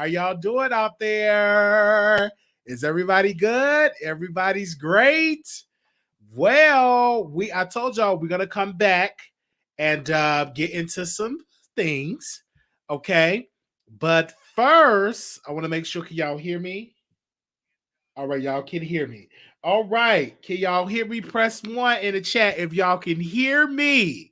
How y'all doing out there? Is everybody good? Everybody's great. Well, I told y'all we're gonna come back and get into some things, okay? But first, I want to make sure, can y'all hear me? All right, y'all can hear me. All right, can y'all hear me? Press 1 in the chat if y'all can hear me.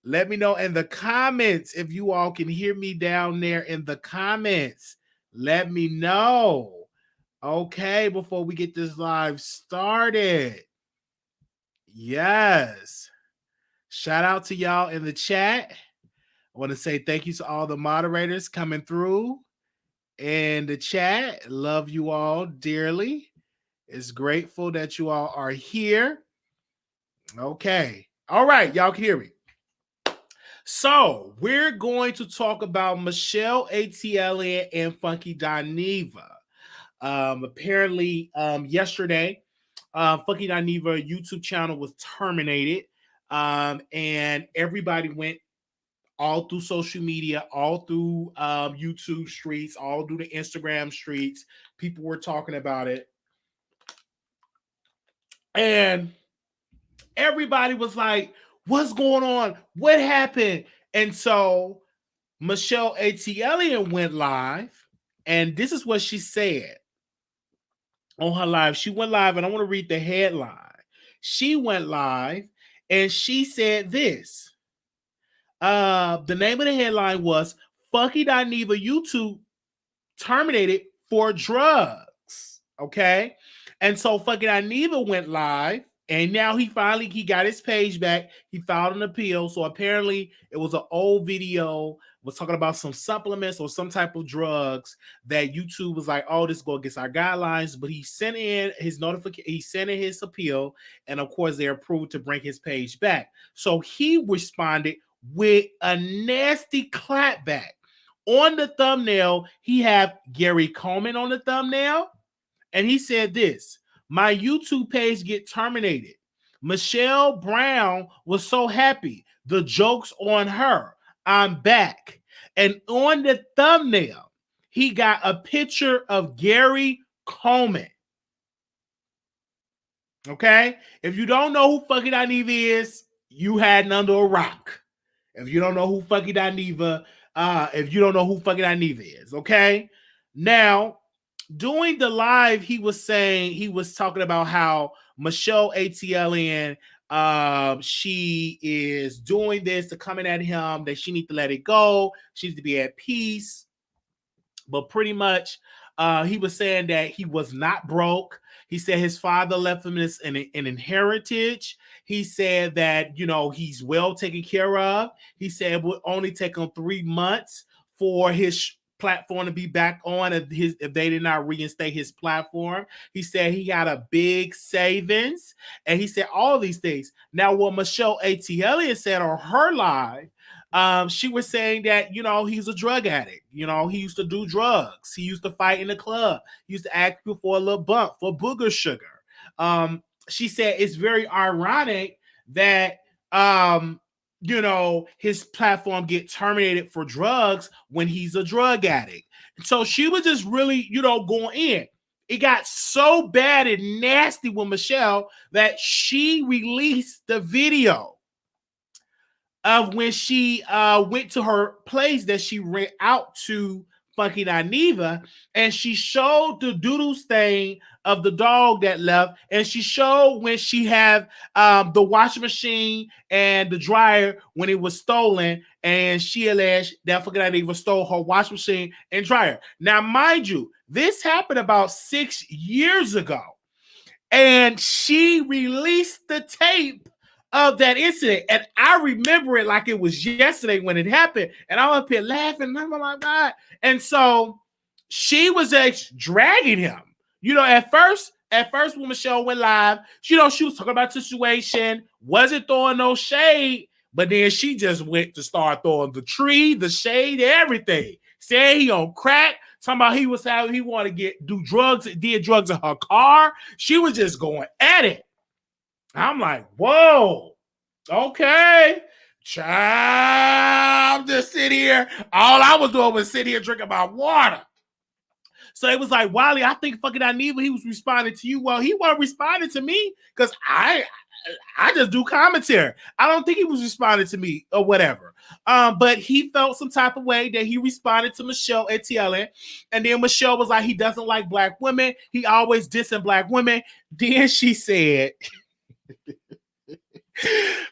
Let me know in the comments if you all can hear me down there in the comments. Let me know. Okay, before we get this live started. Yes. Shout out to y'all in the chat. I want to say thank you to all the moderators coming through in the chat. Love you all dearly. It's grateful that you all are here. Okay. All right, y'all can hear me. So we're going to talk about Michelle ATLien and Funky Dineva. Apparently, yesterday, Funky Dineva YouTube channel was terminated, and everybody went all through social media, all through YouTube streets, all through the Instagram streets. People were talking about it, and everybody was like, what's going on? What happened? And so Michelle ATLien went live, and this is what she said on her live. She went live, and I want to read the headline. She went live, and she said this. The name of the headline was Funky Dineva YouTube terminated for drugs. Okay. And so Funky Dineva went live, and now he got his page back. He filed an appeal. So apparently it was an old video, was talking about some supplements or some type of drugs that YouTube was like, oh, this go against our guidelines. But he sent in his notification, he sent in his appeal, and of course they approved to bring his page back. So he responded with a nasty clapback. On the thumbnail, he have Gary Coleman on the thumbnail, and he said this: my YouTube page get terminated. Michelle Brown was so happy. The joke's on her. I'm back. And on the thumbnail, he got a picture of Gary Coleman. Okay? If you don't know who Funky Dineva is, you had under a rock. If you don't know who Funky Dineva, is, okay? Now, during the live, he was talking about how Michelle ATLien, she is doing this to coming at him, that she needs to let it go. She needs to be at peace. But pretty much, he was saying that he was not broke. He said his father left him an inheritance. He said that, he's well taken care of. He said it would only take him 3 months for his platform to be back on if they did not reinstate his platform. He said he had a big savings, and he said all these things. Now, what Michelle ATLien said on her live, she was saying that, he's a drug addict. He used to do drugs. He used to fight in the club. He used to ask people for a little bump, for booger sugar. She said it's very ironic that, his platform get terminated for drugs when he's a drug addict. So she was just really, going in. It got so bad and nasty with Michelle that she released the video of when she went to her place that she rent out to Funky Dineva, and she showed the doodle stain of the dog that left, and she showed when she had the washing machine and the dryer when it was stolen, and she alleged that Funky Dineva stole her washing machine and dryer. Now, mind you, this happened about 6 years ago, and she released the tape of that incident, and I remember it like it was yesterday when it happened, and I'm up here laughing, oh my God. And so she was dragging him. At first when Michelle went live, she was talking about the situation, wasn't throwing no shade, but then she just went to start throwing the tree, the shade, everything. Saying he on crack, talking about he wanted to do drugs, did drugs in her car. She was just going at it. I'm like, whoa, okay. Child, I'm just sitting here. All I was doing was sitting here drinking my water. So it was like, Wiley, I think fucking Dineva, he was responding to you. Well, he wasn't responding to me because I just do commentary. I don't think he was responding to me or whatever. But he felt some type of way that he responded to Michelle ATLien. And then Michelle was like, he doesn't like black women. He always dissing black women. Then she said,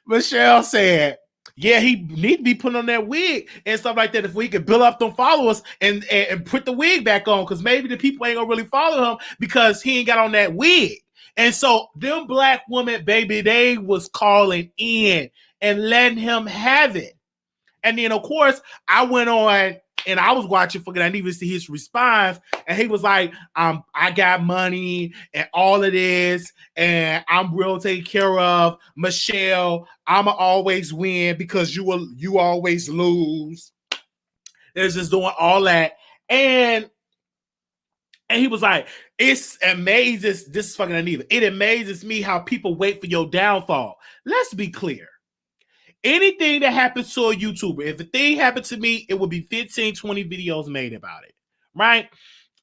Michelle said, yeah, he need to be putting on that wig and stuff like that if we could build up them followers and put the wig back on, because maybe the people ain't gonna really follow him because he ain't got on that wig. And so them black women, baby, they was calling in and letting him have it. And then, of course, I went on and I was watching fucking, I didn't even see his response. And he was like, I got money and all of this, and I'm real taken care of. Michelle, I'ma always win because you always lose. They're just doing all that. And he was like, it's amazes, this is fucking Dineva. It amazes me how people wait for your downfall. Let's be clear. Anything that happens to a YouTuber, if a thing happened to me, it would be 15, 20 videos made about it, right?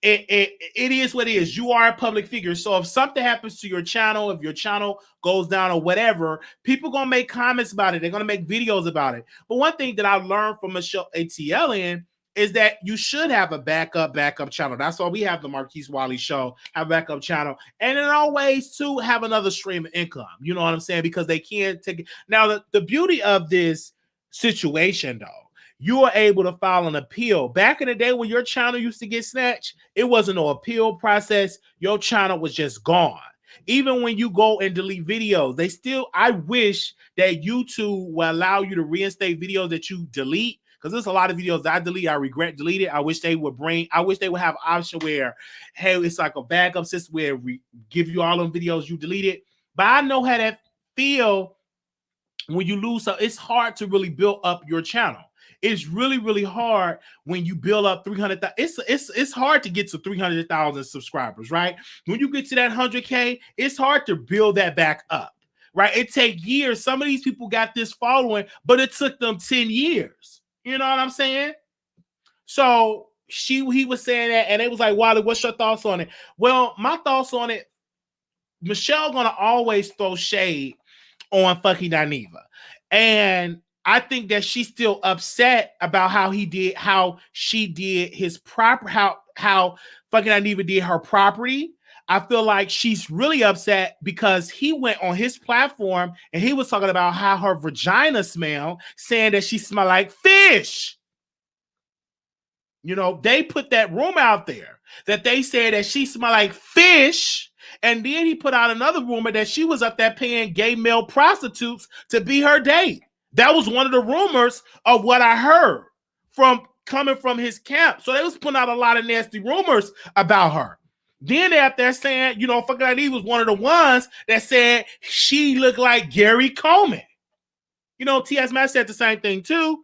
It is what it is. You are a public figure. So if something happens to your channel, if your channel goes down or whatever, people going to make comments about it. They're going to make videos about it. But one thing that I learned from Michelle ATLien is that you should have a backup channel. That's why we have the Marquise Wiley Show, have a backup channel. And in all ways, to have another stream of income. You know what I'm saying? Because they can't take it. Now, the beauty of this situation, though, you are able to file an appeal. Back in the day when your channel used to get snatched, it wasn't no appeal process. Your channel was just gone. Even when you go and delete videos, they still, I wish that YouTube will allow you to reinstate videos that you delete. Because there's a lot of videos that I delete, I regret deleted. I wish they would have an option where, hey, it's like a backup system where we give you all them videos you deleted. But I know how that feel when you lose something. It's hard to really build up your channel. It's really, really hard when you build up 300,000. It's hard to get to 300,000 subscribers, right? When you get to that 100K, it's hard to build that back up, right? It takes years. Some of these people got this following, but it took them 10 years. You know what I'm saying? So he was saying that, and it was like, Wiley, what's your thoughts on it? Well, my thoughts on it, Michelle gonna always throw shade on fucking Dineva. And I think that she's still upset about how she did his proper, how fucking Dineva did her property. I feel like she's really upset because he went on his platform and he was talking about how her vagina smelled, saying that she smelled like fish. You know, they put that rumor out there that they said that she smelled like fish. And then he put out another rumor that she was up there paying gay male prostitutes to be her date. That was one of the rumors of what I heard coming from his camp. So they was putting out a lot of nasty rumors about her. Then they're up there saying, you know, fucking Dineva was one of the ones that said she looked like Gary Coleman. You know, T.S. Matt said the same thing too.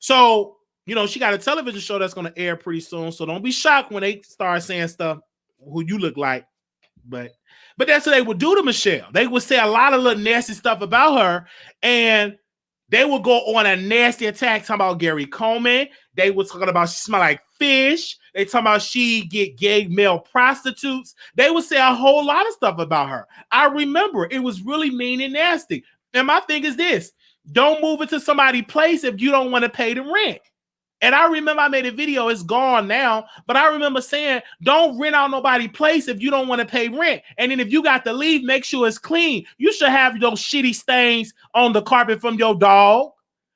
So, you know, she got a television show that's going to air pretty soon. So don't be shocked when they start saying stuff who you look like. But that's what they would do to Michelle. They would say a lot of little nasty stuff about her, and they would go on a nasty attack talking about Gary Coleman. They were talking about she smell like fish. They talking about she get gay male prostitutes. They would say a whole lot of stuff about her. I remember it was really mean and nasty. And my thing is this: don't move into somebody's place if you don't want to pay the rent. And I remember I made a video, it's gone now, but I remember saying, don't rent out nobody's place if you don't want to pay rent. And then if you got to leave, make sure it's clean. You should have those shitty stains on the carpet from your dog.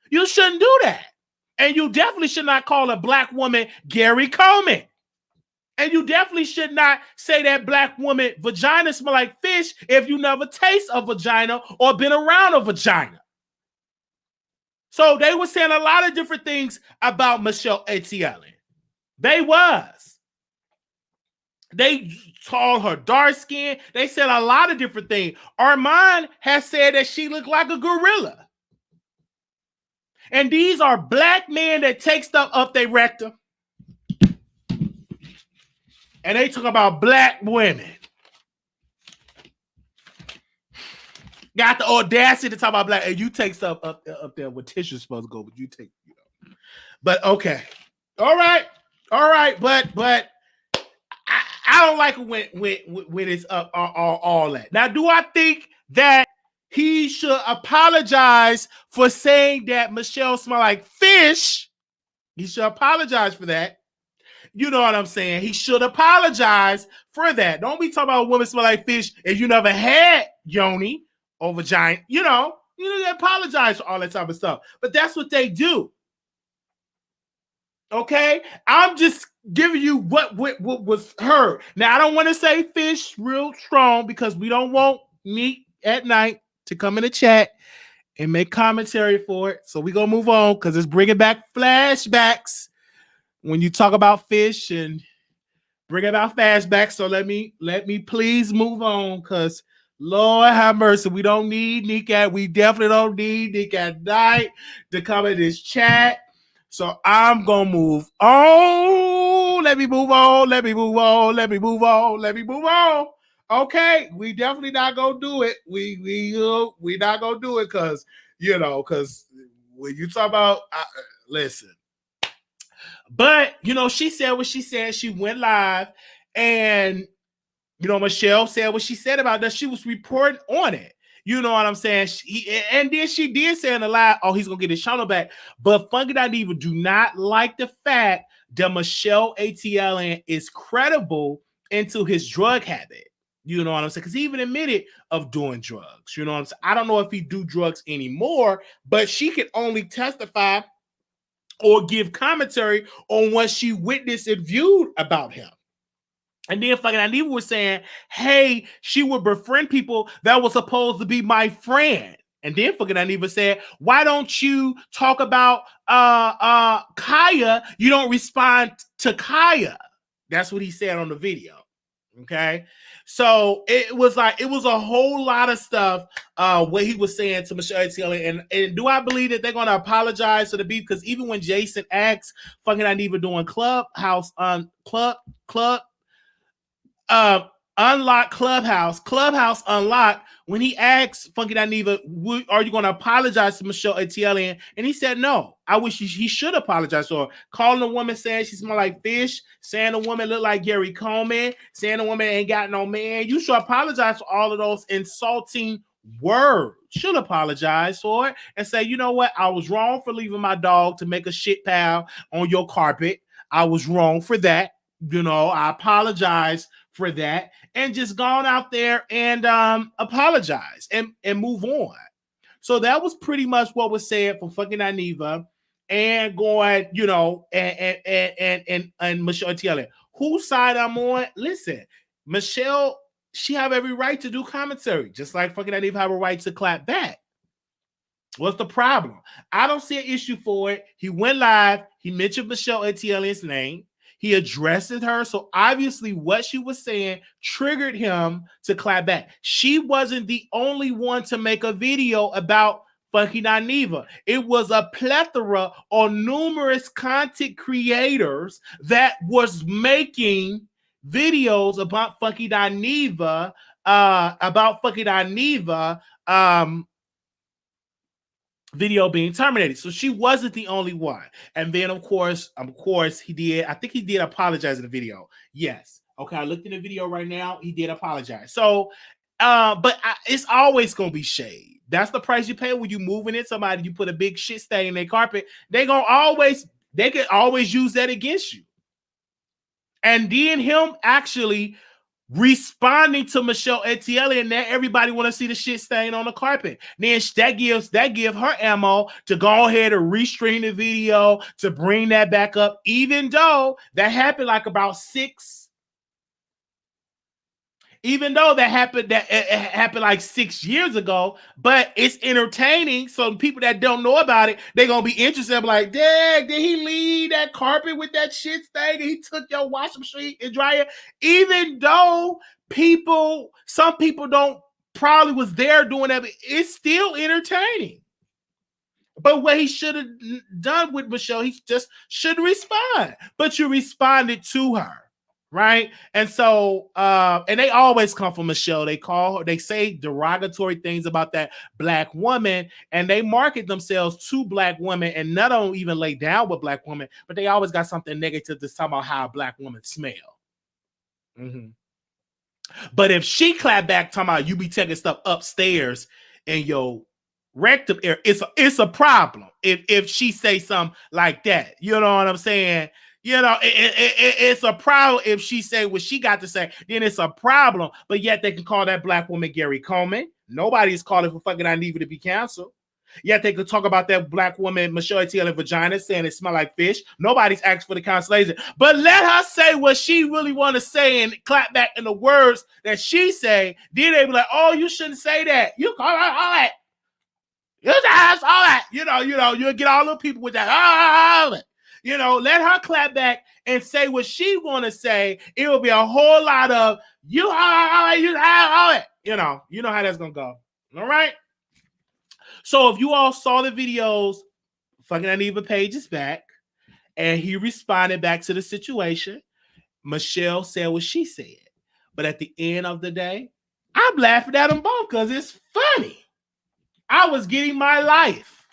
You shouldn't do that. And you definitely should not call a black woman Gary Coleman. And you definitely should not say that black woman vagina smell like fish if you never taste a vagina or been around a vagina. So they were saying a lot of different things about Michelle ATLien. They called her dark skin. They said a lot of different things. Armand has said that she looked like a gorilla. And these are black men that take stuff up their rectum. And they talk about black women. got the audacity to talk about black, and you take stuff up there where tissue's supposed to go, but you take, But okay, all right, but I don't like it when it's up all that. Now, do I think that he should apologize for saying that Michelle smell like fish? He should apologize for that. You know what I'm saying? He should apologize for that. Don't be talking about women smell like fish if you never had yoni or vagina. You apologize for all that type of stuff. But that's what they do. Okay? I'm just giving you what was heard. Now, I don't want to say fish real strong because we don't want Neat at night to come in the chat and make commentary for it. So we're going to move on because it's bringing back flashbacks when you talk about fish and bring about flashbacks. So let me please move on because Lord have mercy. We don't need Nick at. We definitely don't need Nick at night to come in this chat. So I'm gonna move on. Let me move on. Okay, we definitely not gonna do it. We not gonna do it because when you talk about listen. But she said what she said. She went live, and Michelle said what she said about that. She was reporting on it. You know what I'm saying? And then she did say in the live, "Oh, he's gonna get his channel back." But Funky Dineva do not like the fact that Michelle ATLien is credible into his drug habit. You know what I'm saying? Because he even admitted of doing drugs. You know what I'm saying? I don't know if he do drugs anymore, but she can only testify or give commentary on what she witnessed and viewed about him. And then fucking Dineva was saying, hey, she would befriend people that was supposed to be my friend. And then fucking Dineva said, why don't you talk about Kaya? You don't respond to Kaya. That's what he said on the video. Okay. So it was a whole lot of stuff what he was saying to Michelle ATLien. And do I believe that they're going to apologize to the beef? Because even when Jason asked fucking Dineva doing Clubhouse Unlock Clubhouse Unlocked, when he asked Funky Dineva, are you going to apologize to Michelle ATLien? And he said no. I wish he should apologize to her. Calling a woman saying she smell like fish, saying a woman look like Gary Coleman, saying a woman ain't got no man. You should apologize for all of those insulting words. Should apologize for it and say, you know what? I was wrong for leaving my dog to make a shit pile on your carpet. I was wrong for that. I apologize for that, and just gone out there and apologize and move on. So that was pretty much what was said from fucking Dineva and going, and Michelle ATLien. Whose side I'm on? Listen, Michelle, she have every right to do commentary, just like fucking Dineva have a right to clap back. What's the problem? I don't see an issue for it. He went live. He mentioned Michelle ATLien's name. He addressed her. So obviously what she was saying triggered him to clap back. She wasn't the only one to make a video about Funky Dineva. It was a plethora or numerous content creators that was making videos about Funky Dineva, video being terminated. So she wasn't the only one. And then of course he did. I think he did apologize in the video. Yes. Okay. I looked in the video right now. He did apologize. So, it's always going to be shade. That's the price you pay when you moving in somebody, you put a big shit stain in their carpet. They can always use that against you. And then him actually responding to Michelle ATLien, and that everybody want to see the shit stain on the carpet. Then that give her ammo to go ahead and restream the video to bring that back up, even though that happened like about it happened like 6 years ago, but it's entertaining. So people that don't know about it, they're gonna be interested. Like, dang, did he leave that carpet with that shit stain? He took your washing machine and dryer, even though some people don't probably was there doing that. But it's still entertaining. But what he should have done with Michelle, he just should respond. But you responded to her. right? And so, and they always come from Michelle. They call her, they say derogatory things about that black woman, and they market themselves to black women, and none of them even lay down with black women, but they always got something negative to talk about how a black woman smell. Mm-hmm. But if she clap back talking about you be taking stuff upstairs in your rectum area, it's a problem. If she say something like that, you know what I'm saying? You know, it's a problem if she say what she got to say, then it's a problem. But yet they can call that black woman Gary Coleman. Nobody's calling for fucking Dineva to be canceled. Yet they could talk about that black woman, Michelle ATLien vagina, saying it smell like fish. Nobody's asked for the cancellation. But let her say what she really want to say and clap back in the words that she say. Then they be like, oh, you shouldn't say that. You call her all that. You ask all that. You'll get all the people with that. All that. Let her clap back and say what she want to say. It will be a whole lot of you all that. You know how that's gonna go. All right. So if you all saw the videos, fucking Dineva page is back, and he responded back to the situation. Michelle said what she said. But at the end of the day, I'm laughing at them both because it's funny. I was getting my life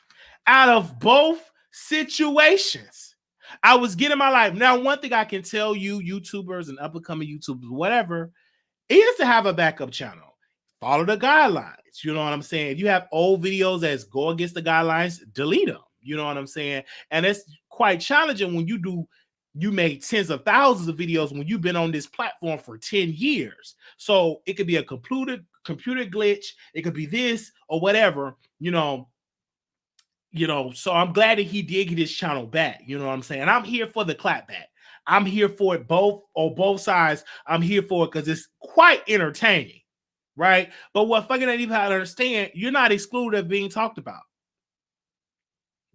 out of both situations. I was getting my life. Now, one thing I can tell you, YouTubers and up-and-coming YouTubers, whatever, is to have a backup channel. Follow the guidelines. You know what I'm saying? If you have old videos that go against the guidelines, delete them. You know what I'm saying? And it's quite challenging when you made tens of thousands of videos when you've been on this platform for 10 years. So it could be a computer glitch. It could be this or whatever, so I'm glad that he did get his channel back. You know what I'm saying? And I'm here for the clapback. I'm here for it both sides. I'm here for it because it's quite entertaining. Right? But what fucking I even have to understand, you're not excluded of being talked about.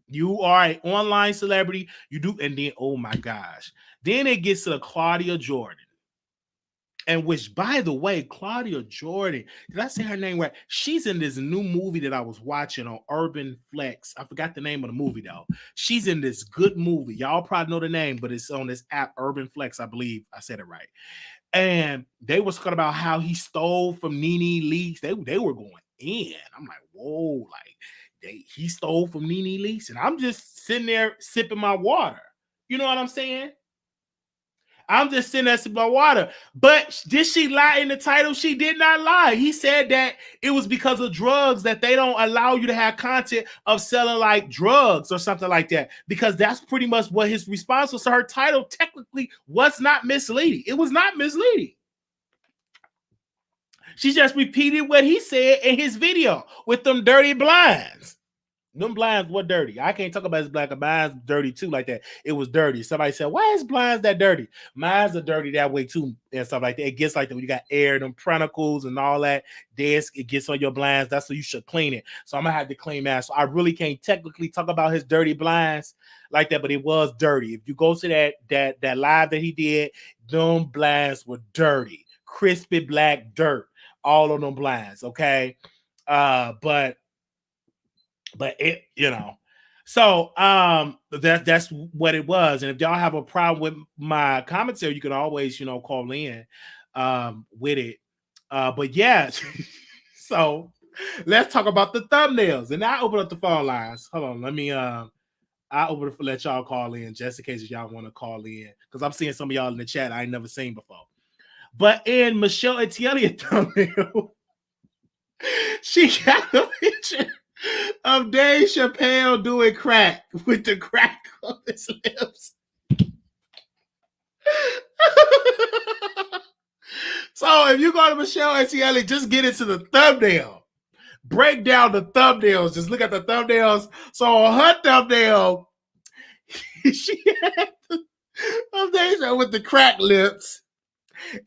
You are an online celebrity. You do, and then, oh my gosh. Then it gets to the Claudia Jordan. And which, by the way, Claudia Jordan, did I say her name right? She's in this new movie that I was watching on Urban Flex. I forgot the name of the movie, though. She's in this good movie. Y'all probably know the name, but it's on this app, Urban Flex, I believe. I said it right. And they was talking about how he stole from Nene Leakes. They were going in. I'm like, whoa, he stole from Nene Leakes. And I'm just sitting there sipping my water. You know what I'm saying? I'm just sitting there sipping my water. But did she lie in the title? She did not lie. He said that it was because of drugs that they don't allow you to have content of selling like drugs or something like that. Because that's pretty much what his response was. So her title technically was not misleading. It was not misleading. She just repeated what he said in his video with them dirty blinds. Them blinds were dirty. I can't talk about his black blinds dirty too like that. It was dirty. Somebody said, why is blinds that dirty? Mines are dirty that way too and stuff like that. It gets like that when you got air, them pronicles and all that. Desk, it gets on your blinds. That's what you should clean it. So I'm going to have to clean that. So I really can't technically talk about his dirty blinds like that, but it was dirty. If you go to that live that he did, them blinds were dirty. Crispy black dirt. All of them blinds, okay? But it, so that's what it was. And if y'all have a problem with my commentary, you can always, call in with it. But yeah, so let's talk about the thumbnails. And I open up the phone lines. Hold on, let me I open it for let y'all call in just in case y'all want to call in. Because I'm seeing some of y'all in the chat I ain't never seen before. But in Michelle ATLien thumbnail, she got a picture of Dave Chappelle doing crack with the crack on his lips. So if you go to Michelle ATLien, just get into the thumbnail. Break down the thumbnails. Just look at the thumbnails. So on her thumbnail, she had Dave with the crack lips.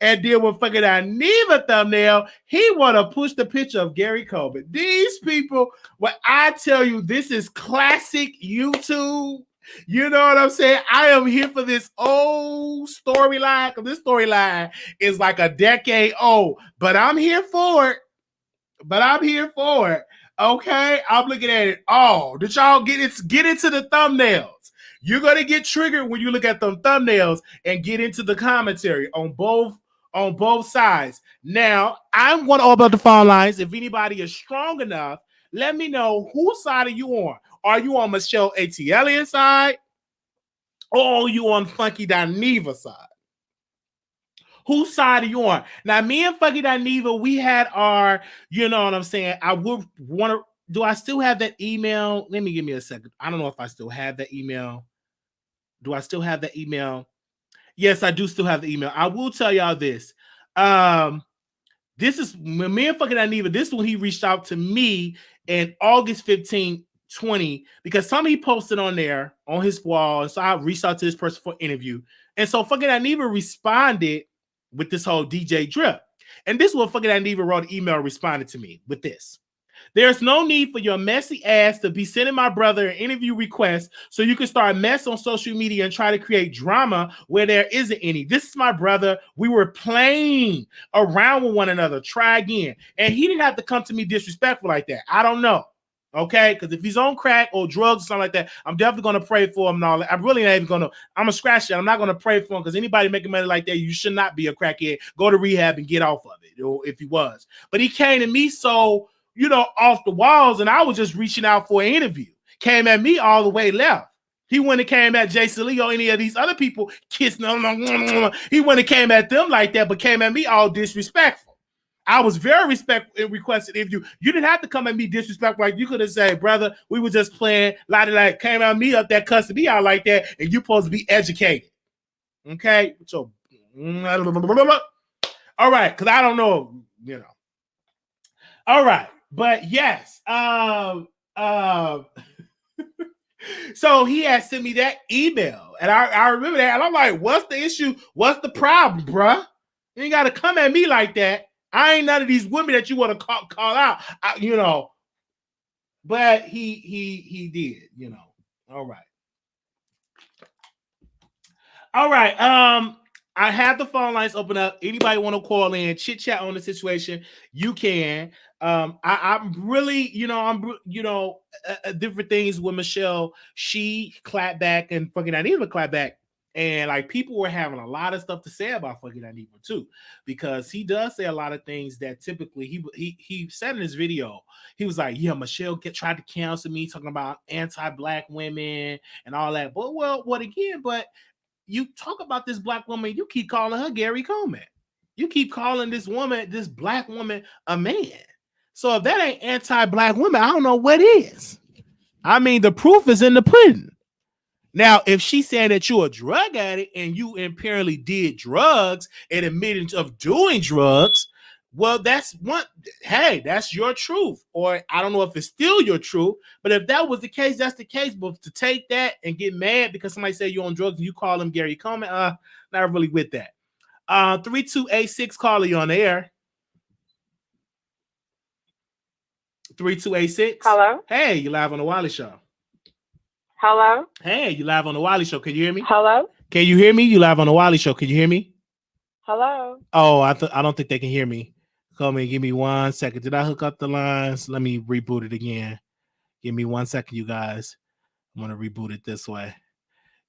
And then with fucking Dineva thumbnail, he want to push the picture of Gary Coleman. These people, what I tell you, this is classic YouTube. You know what I'm saying? I am here for this old storyline, because this storyline is like a decade old. But I'm here for it. Okay? I'm looking at it all. Did y'all get into the thumbnails? You're gonna get triggered when you look at them thumbnails and get into the commentary on both sides. Now, I'm going to open up the phone lines. If anybody is strong enough, let me know whose side are you on. Are you on Michelle ATLien side, or are you on Funky Dineva side? Whose side are you on? Now, me and Funky Dineva, we had our, you know what I'm saying? I would want to, do I still have that email? Give me a second. I don't know if I still have that email. Do I still have that email? Yes, I do still have the email. I will tell y'all this. This is when me and Funky Dineva, this is when he reached out to me in August 15, 20, because somebody posted on there on his wall. And so I reached out to this person for interview. And so Funky Dineva responded with this whole DJ drip. And this is what Funky Dineva wrote an email responded to me with this. There's no need for your messy ass to be sending my brother an interview request so you can start mess on social media and try to create drama where there isn't any. This is my brother. We were playing around with one another. Try again. And he didn't have to come to me disrespectful like that. I don't know. Okay, because if he's on crack or drugs or something like that, I'm definitely going to pray for him and all that. I'm really not even going to, I'm going to scratch it. I'm not going to pray for him because anybody making money like that, you should not be a crackhead. Go to rehab and get off of it, or if he was. But he came to me so, you know, off the walls, and I was just reaching out for an interview. Came at me all the way left. He wouldn't have came at Jason Lee or any of these other people kissing them. He wouldn't have came at them like that, but came at me all disrespectful. I was very respectful and requested interview. You didn't have to come at me disrespectful. Like you could have said, brother, we were just playing. Like came at me up that cussing me out like that, and you're supposed to be educated. Okay? So, all right, because I don't know, you know. All right. But yes, so he had sent me that email, and I remember that, and I'm like, "What's the issue? What's the problem, bruh? You ain't got to come at me like that. I ain't none of these women that you want to call out, you know." But he did, you know. All right. I have the phone lines open up. Anybody want to call in, chit chat on the situation? You can. I'm really, different things with Michelle. She clapped back and Funky Dineva clapped back. And like people were having a lot of stuff to say about Funky Dineva too, because he does say a lot of things that typically he said in his video. He was like, "Yeah, Michelle tried to cancel me, talking about anti-black women and all that." But what again? But you talk about this black woman, you keep calling her Gary Coleman. You keep calling this black woman, a man. So if that ain't anti-black women, I don't know what is. I mean, the proof is in the pudding. Now, if she's saying that you're a drug addict and you apparently did drugs and admitted of doing drugs, well, that's one. Hey, that's your truth. Or I don't know if it's still your truth, but if that was the case, that's the case. But to take that and get mad because somebody said you're on drugs and you call him Gary Coleman, not really with that. 3286, caller, you on the air. 3286. Hello. Hey, you live on the Wiley Show. Hello. Hey, you live on the Wiley Show. Can you hear me? Hello. Can you hear me? You live on the Wiley Show. Can you hear me? Hello. Oh, I don't think they can hear me. Call me. Give me 1 second. Did I hook up the lines? Let me reboot it again. Give me 1 second, you guys. I'm gonna reboot it this way.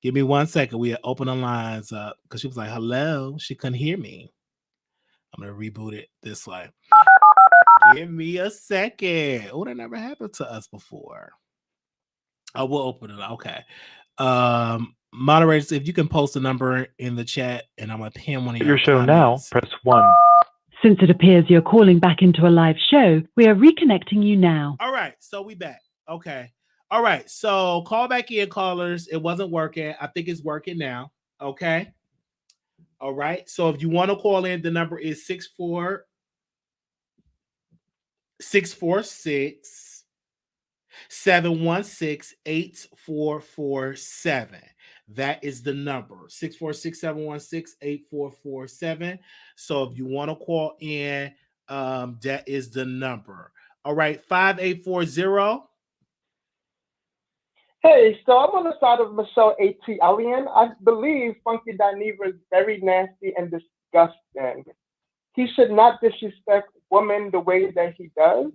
Give me 1 second. We open the lines up because she was like, "Hello." She couldn't hear me. I'm gonna reboot it this way. Give me a second. Oh, that never happened to us before. Oh, we'll open it. Okay. Moderators, if you can post a number in the chat, and I'm gonna pin one of your show comments. now. Press 1. Since it appears you're calling back into a live show, we are reconnecting you now. All right, so we back. Okay. All right, so call back in, callers. It wasn't working. I think it's working now. Okay. All right. So if you want to call in, the number is 646-716-8447. That is the number, 646-716-8447. So if you want to call in, that is the number. All right, 5840. Hey, so I'm on the side of Michelle ATLien. I believe Funky Dineva is very nasty and disgusting. He should not disrespect women the way that he does.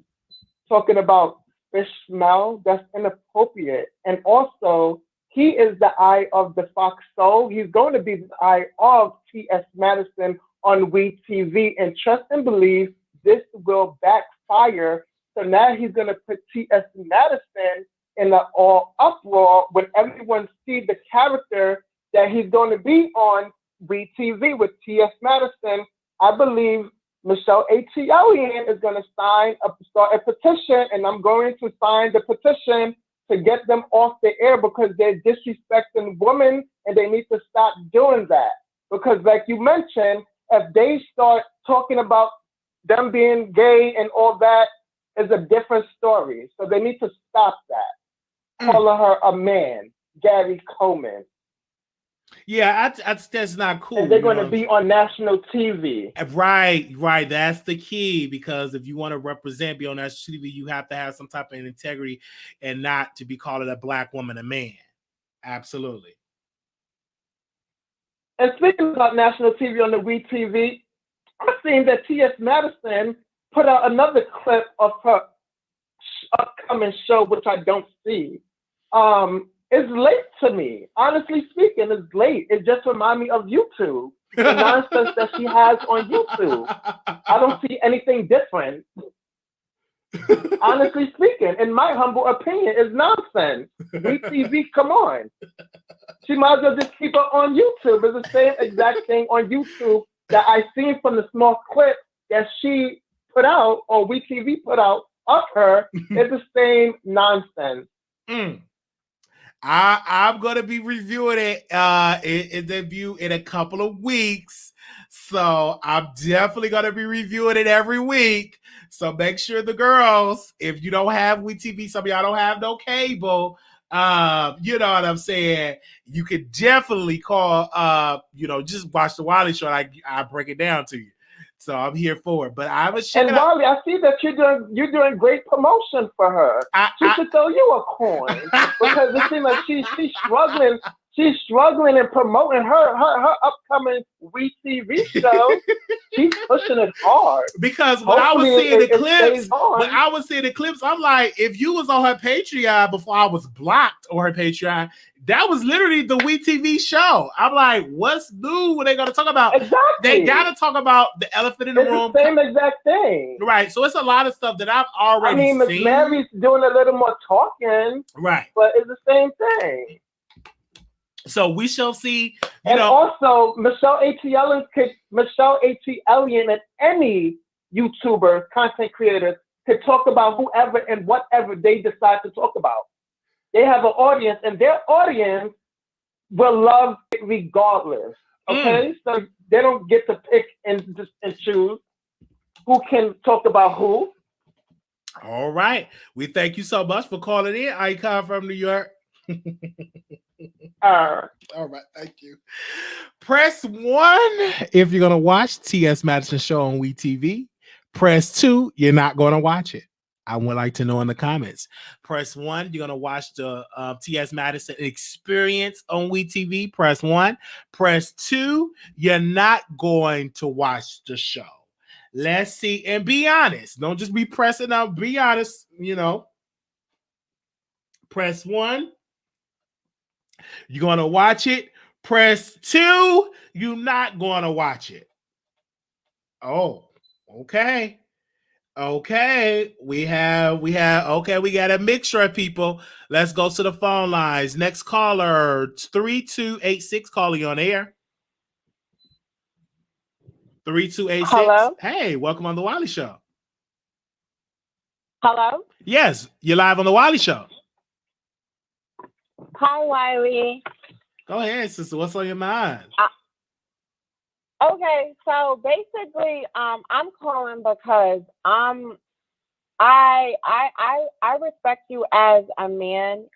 Talking about fish smell, that's inappropriate. And also, he is the eye of the Fox Soul. He's going to be the eye of T.S. Madison on We TV. And trust and believe this will backfire. So now he's going to put T.S. Madison in the all uproar when everyone sees the character that he's going to be on We TV with T.S. Madison. I believe Michelle ATLien is going to start a petition, and I'm going to sign the petition to get them off the air because they're disrespecting women, and they need to stop doing that. Because like you mentioned, if they start talking about them being gay and all that, is a different story. So they need to stop that. Calling her a man, Gary Coleman. Yeah, that's not cool. And they're going to be on national TV. Right. That's the key, because if you want to represent, be on national TV, you have to have some type of integrity and not to be called a black woman a man. Absolutely. And speaking about national TV on the We TV, I've seen that T.S. Madison put out another clip of her upcoming show, which I don't see. It's late to me. Honestly speaking, it's late. It just reminds me of YouTube, the nonsense that she has on YouTube. I don't see anything different. Honestly speaking, in my humble opinion, it's nonsense. We TV, come on. She might as well just keep it on YouTube. It's the same exact thing on YouTube that I seen from the small clip that she put out, or We TV put out of her. It's the same nonsense. I'm gonna be reviewing it. It debut in a couple of weeks, so I'm definitely gonna be reviewing it every week. So make sure the girls, if you don't have We TV, some of y'all don't have no cable. You know what I'm saying? You could definitely call. Just watch the Wiley Show. I break it down to you. So I'm here for it. But I was checking out. Wiley, I see that you're doing great promotion for her. She should throw you a coin because it seems like she's struggling. She's struggling in promoting her upcoming We TV show. She's pushing it hard. Because when I was seeing the clips, I'm like, if you was on her Patreon before I was blocked on her Patreon, that was literally the We TV show. I'm like, what's new? What they gonna talk about? Exactly. They gotta talk about the elephant in the room. The same exact thing. Right. So it's a lot of stuff that I've already seen. Miss Mary's doing a little more talking. Right. But it's the same thing. So we shall see. Also, Michelle ATLien and any YouTuber, content creator could talk about whoever and whatever they decide to talk about. They have an audience, and their audience will love it regardless. Okay, so they don't get to pick and choose who can talk about who. All right, we thank you so much for calling in. Icon from New York. All right, thank you. Press 1 if you're gonna watch T.S. Madison show on We TV. Press 2, you're not gonna watch it. I would like to know in the comments. Press 1, you're gonna watch the T.S. Madison experience on We TV. Press 1. Press 2, you're not going to watch the show. Let's see, and be honest. Don't just be pressing out. Be honest. Press 1. You're going to watch it. Press 2. You're not going to watch it. Oh, okay. Okay. We got a mixture of people. Let's go to the phone lines. Next caller, 3286, calling you on air. 3286. Hello? Hey, welcome on the Wiley Show. Hello? Yes, you're live on the Wiley Show. Hi, Wiley. Go ahead, sister. What's on your mind? Okay, so basically, I'm calling because I respect you as a man.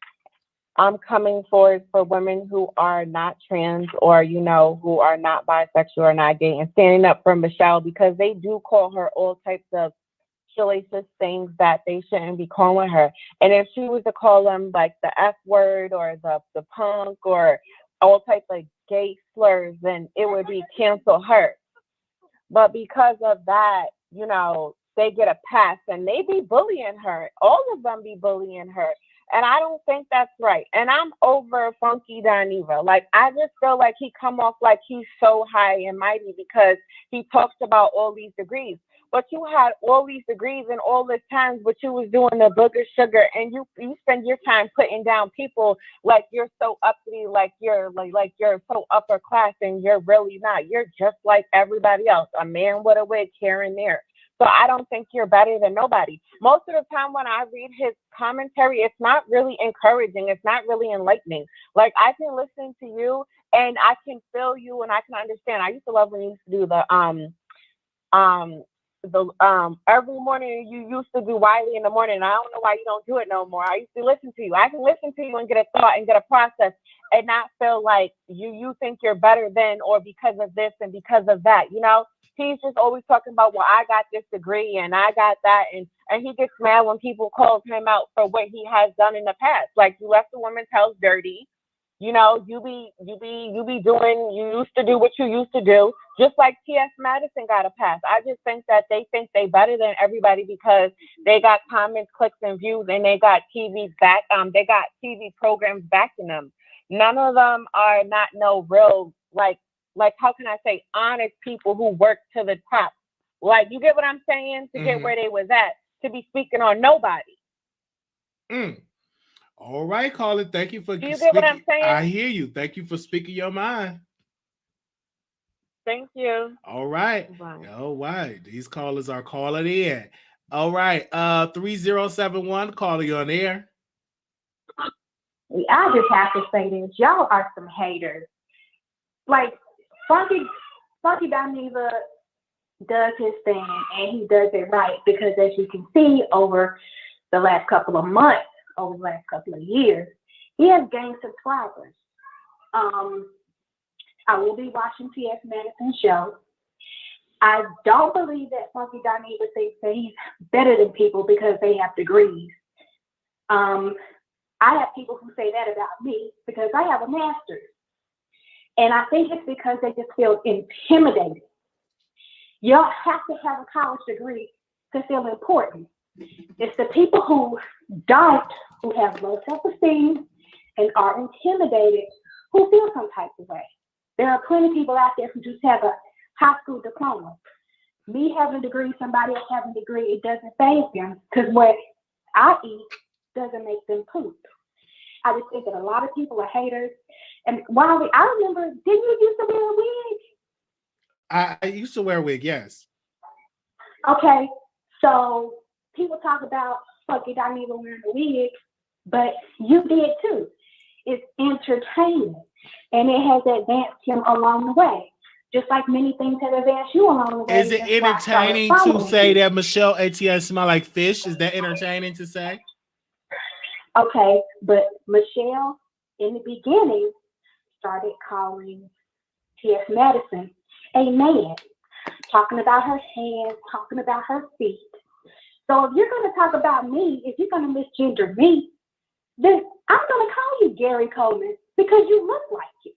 I'm coming forward for women who are not trans or who are not bisexual or not gay, and standing up for Michelle because they do call her all types of salacious things that they shouldn't be calling her. And if she was to call them like the F word or the punk or all types of gay slurs, then it would be cancel her. But because of that, they get a pass and they be bullying her. All of them be bullying her. And I don't think that's right. And I'm over Funky Dineva. Like, I just feel like he come off like he's so high and mighty because he talks about all these degrees. But you had all these degrees and all this time, but you was doing the booger sugar, and you spend your time putting down people like you're so uppity, like you're so upper class, and you're really not. You're just like everybody else, a man with a wig here and there. So I don't think you're better than nobody. Most of the time when I read his commentary, it's not really encouraging. It's not really enlightening. Like, I can listen to you and I can feel you and I can understand. I used to love when you used to do the every morning you used to do Wiley in the morning. And I don't know why you don't do it no more. I used to listen to you. I can listen to you and get a thought and get a process and not feel like you think you're better than or because of this and because of that, you know? He's just always talking about, well, I got this degree and I got that, and he gets mad when people call him out for what he has done in the past. Like, you left the women's house dirty, you know, you be doing, you used to do what you used to do, just like T.S. Madison got a pass. I just think that they think they better than everybody because they got comments, clicks, and views, and they got TV programs backing them. None of them are not no real, like how can I say, honest people who work to the top. Like, you get what I'm saying? To get where they was at, to be speaking on nobody. All right, caller. Thank you for Do you get what I'm saying? I hear you. Thank you for speaking your mind. Thank you. All right. Bye. All right. These callers are calling in. All right. 3071, caller, you on air. I just have to say this. Y'all are some haters. Like, Funky Dineva does his thing, and he does it right because, as you can see, over the last couple of months, over the last couple of years, he has gained subscribers. I will be watching T.S. Madison's show. I don't believe that Funky Dineva thinks that he's better than people because they have degrees. I have people who say that about me because I have a master's. And I think it's because they just feel intimidated. You don't have to have a college degree to feel important. It's the people who have low self-esteem and are intimidated who feel some type of way. There are plenty of people out there who just have a high school diploma. Me having a degree, somebody else having a degree, it doesn't faze them because what I eat doesn't make them poop. I just think that a lot of people are haters. And Wiley, I remember, didn't you used to wear a wig? I used to wear a wig, yes. Okay, so people talk about Funky Dineva wearing a wig, but you did too. It's entertainment, and it has advanced him along the way. Just like many things have advanced you along the way. Is it entertaining to say that Michelle ATLien smell like fish? Is that entertaining to say? Okay, but Michelle, in the beginning, started calling T.S. Madison a man, talking about her hands, talking about her feet. So if you're going to talk about me, if you're going to misgender me, then I'm going to call you Gary Coleman because you look like it.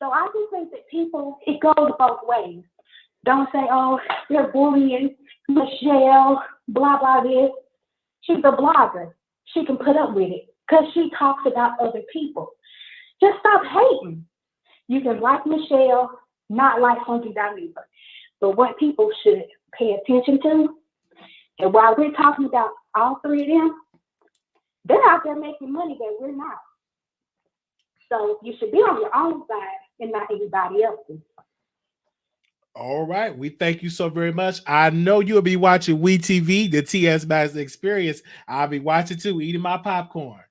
So I just think that people, it goes both ways. Don't say, oh, they're bullying Michelle, blah, blah, this. She's a blogger. She can put up with it because she talks about other people. Just stop hating. You can like Michelle, not like Funky Dineva. But what people should pay attention to, and while we're talking about all three of them, they're out there making money that we're not. So you should be on your own side and not anybody else's. All right. We thank you so very much. I know you'll be watching WeTV, the TS Madison Experience. I'll be watching too, eating my popcorn.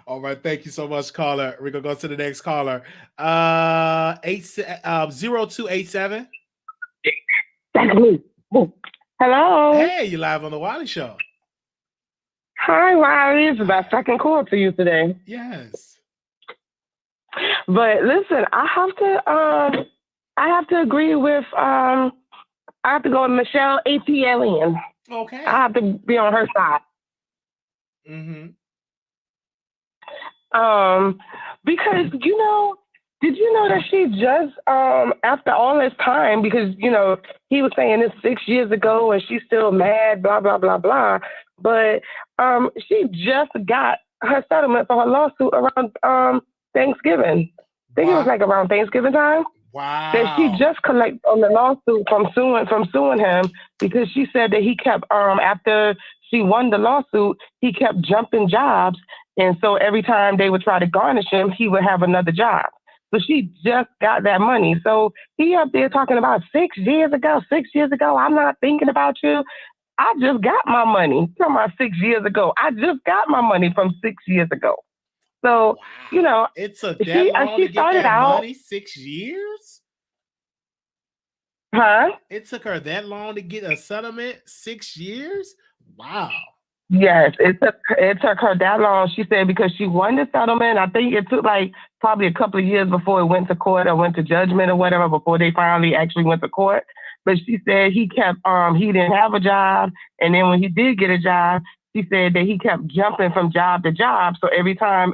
All right. Thank you so much, caller. We're going to go to the next caller. 0287. That's me. Hello. Hey, you live on the Wiley Show. Hi, Wiley. This is my second call to you today. Yes. But listen, I have to agree with I have to go with Michelle ATLien. Okay. I have to be on her side. Mm-hmm. Because did you know that she just, after all this time, because, you know, he was saying this 6 years ago and she's still mad, blah, blah, blah, blah. But she just got her settlement for her lawsuit around Thanksgiving. I think it was like around Thanksgiving time. Wow. That she just collected on the lawsuit from suing him because she said that he kept, after she won the lawsuit, he kept jumping jobs. And so every time they would try to garnish him, he would have another job. So she just got that money. So he up there talking about 6 years ago, I'm not thinking about you. I just got my money. Talking about 6 years ago. I just got my money from 6 years ago. So, wow. You know, it took that long to get that money? 6 years? Huh? It took her that long to get a settlement? 6 years? Wow. Yes, it took her that long. She said because she won the settlement. I think it took like probably a couple of years before it went to court or went to judgment or whatever, before they finally actually went to court. But she said he kept, he didn't have a job. And then when he did get a job, she said that he kept jumping from job to job. So every time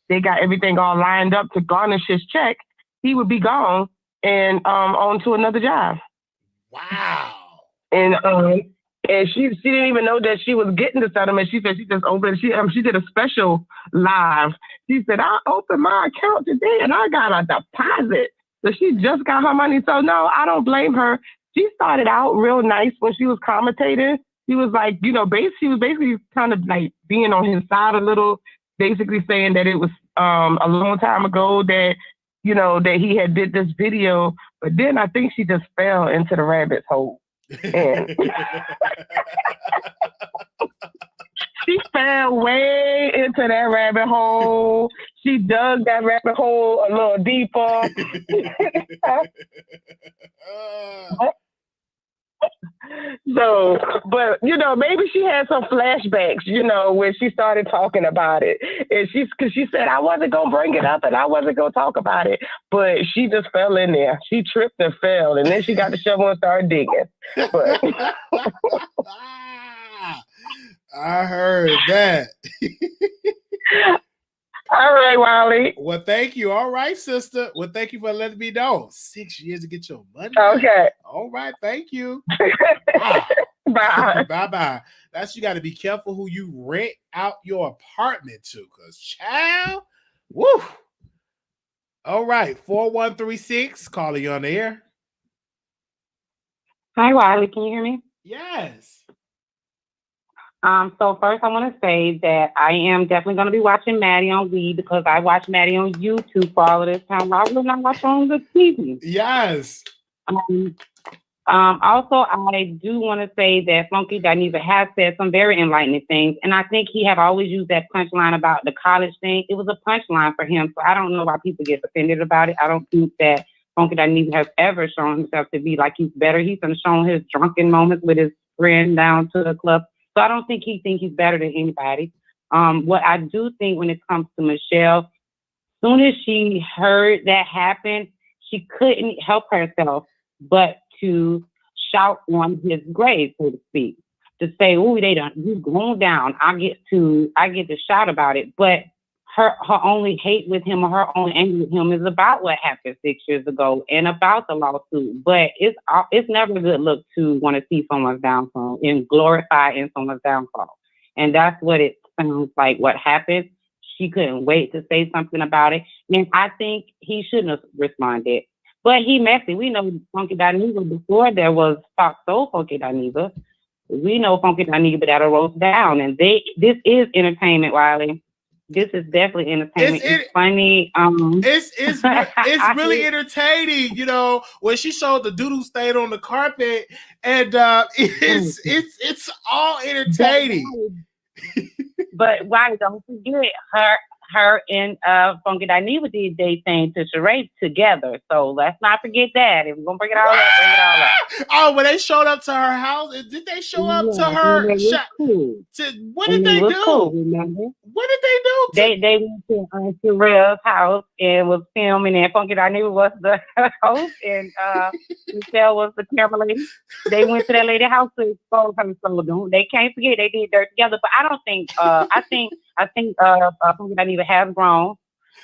they got everything all lined up to garnish his check, he would be gone and on to another job. Wow. And she didn't even know that she was getting the settlement. She said she just opened. She did a special live. She said, I opened my account today and I got a deposit. So she just got her money. So no, I don't blame her. She started out real nice when she was commentating. She was like, you know, she was basically kind of like being on his side a little, basically saying that it was a long time ago that, you know, that he had did this video. But then I think she just fell into the rabbit's hole. And she fell way into that rabbit hole. She dug that rabbit hole a little deeper. So, but you know, maybe she had some flashbacks, you know, when she started talking about it. And because she said, I wasn't going to bring it up and I wasn't going to talk about it. But she just fell in there. She tripped and fell. And then she got the shovel and started digging. But I heard that. All right, Wiley. Well, thank you. All right, sister. Well, thank you for letting me know. 6 years to get your money. Okay. All right. Thank you. Bye. Bye-bye. That's, you got to be careful who you rent out your apartment to, because child, woo. All right. 4136, calling you on the air. Hi, Wiley. Can you hear me? Yes. So first I want to say that I am definitely going to be watching Maddie on Wii because I watch Maddie on YouTube for all of this time. I will not watch on the TV. Yes. Also, I do want to say that Funky Dineva has said some very enlightening things, and I think he have always used that punchline about the college thing. It was a punchline for him, so I don't know why people get offended about it. I don't think that Funky Dineva has ever shown himself to be like he's better. He's shown his drunken moments with his friend down to the club. So I don't think he thinks he's better than anybody. What I do think when it comes to Michelle, soon as she heard that happen, she couldn't help herself but to shout on his grave, so to speak, to say, "Oh, they done, you going down." I get to shout about it, but her only hate with him or her only anger with him is about what happened 6 years ago and about the lawsuit. But it's never a good look to want to see someone's downfall and glorify in someone's downfall. And that's what it sounds like what happened. She couldn't wait to say something about it. And I think he shouldn't have responded. But he messy. We know Funky Dineva before there was Fox Soul Funky Dineva. We know Funky Dineva that'll roast down. And this is entertainment, Wiley. This is definitely entertainment. It's funny. It's really entertaining, you know, when she showed the doodle stain on the carpet, and it's all entertaining. But why don't forget her and Funky Dineva did they thing to Sheree together. So let's not forget that. If we're gonna bring it all up, bring it all up. Oh, when they showed up to her house, did they show up to her? Cool. What did they do? Cool, remember? What did they do? They went to Sherelle's house and was filming, and Funky Dineva was the host, and Michelle was the camera lady. They went to that lady's house to expose her. So they can't forget they did dirt together. But I don't think. I think Funky Dineva has grown,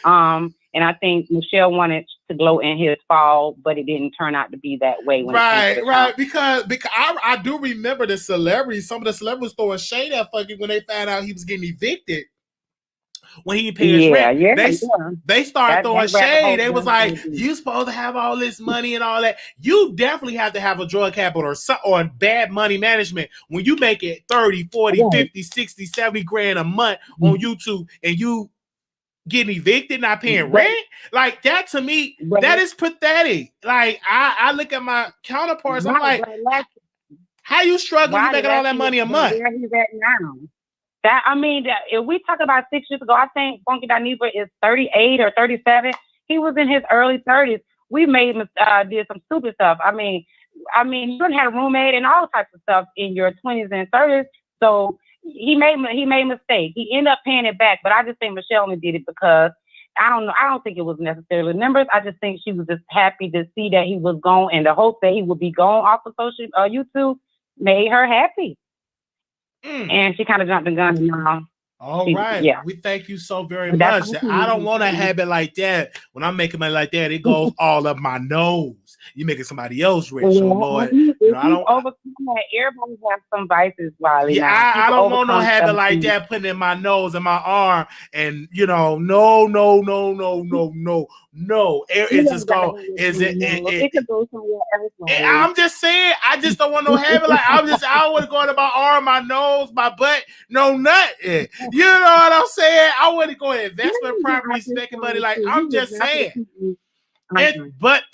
and And I think Michelle wanted to glow in his fall, but it didn't turn out to be that way. Right. Because I do remember the celebrities. Some of the celebrities throwing shade at fucking when they found out he was getting evicted. When he didn't pay his rent, they started throwing shade. They was like, "You supposed to have all this money and all that. You definitely have to have a drug habit or bad money management when you make it 30, 40, 50, 60, 70 grand a month on YouTube and you getting evicted, not paying rent. Like that to me, that is pathetic. Like I look at my counterparts, I'm like, how you struggling? You making all that money a month? Where he's at now. If we talk about 6 years ago, I think Funky Dineva is 38 or 37. He was in his early 30s. We did some stupid stuff. I mean, you done had a roommate and all types of stuff in your 20s and 30s. So he made mistakes. He ended up paying it back, but I just think Michelle only did it because I don't know. I don't think it was necessarily numbers. I just think she was just happy to see that he was gone, and the hope that he would be gone off of social YouTube made her happy. And she kind of jumped the gun now. All right. Yeah. We thank you so very much. I don't want a habit like that. When I'm making money like that, it goes all up my nose. You making somebody else rich. So, Lord, I don't overcome that. Everybody has some vices, Wiley. Yeah, I don't want no habit like that putting in my nose and my arm. And no. It's just go. It could go somewhere else. I'm just saying, I just don't want no habit like I don't want to go into my arm, my nose, my butt, no nothing. You know what I'm saying? I wouldn't go in investment properties, making money. Like I'm just saying. But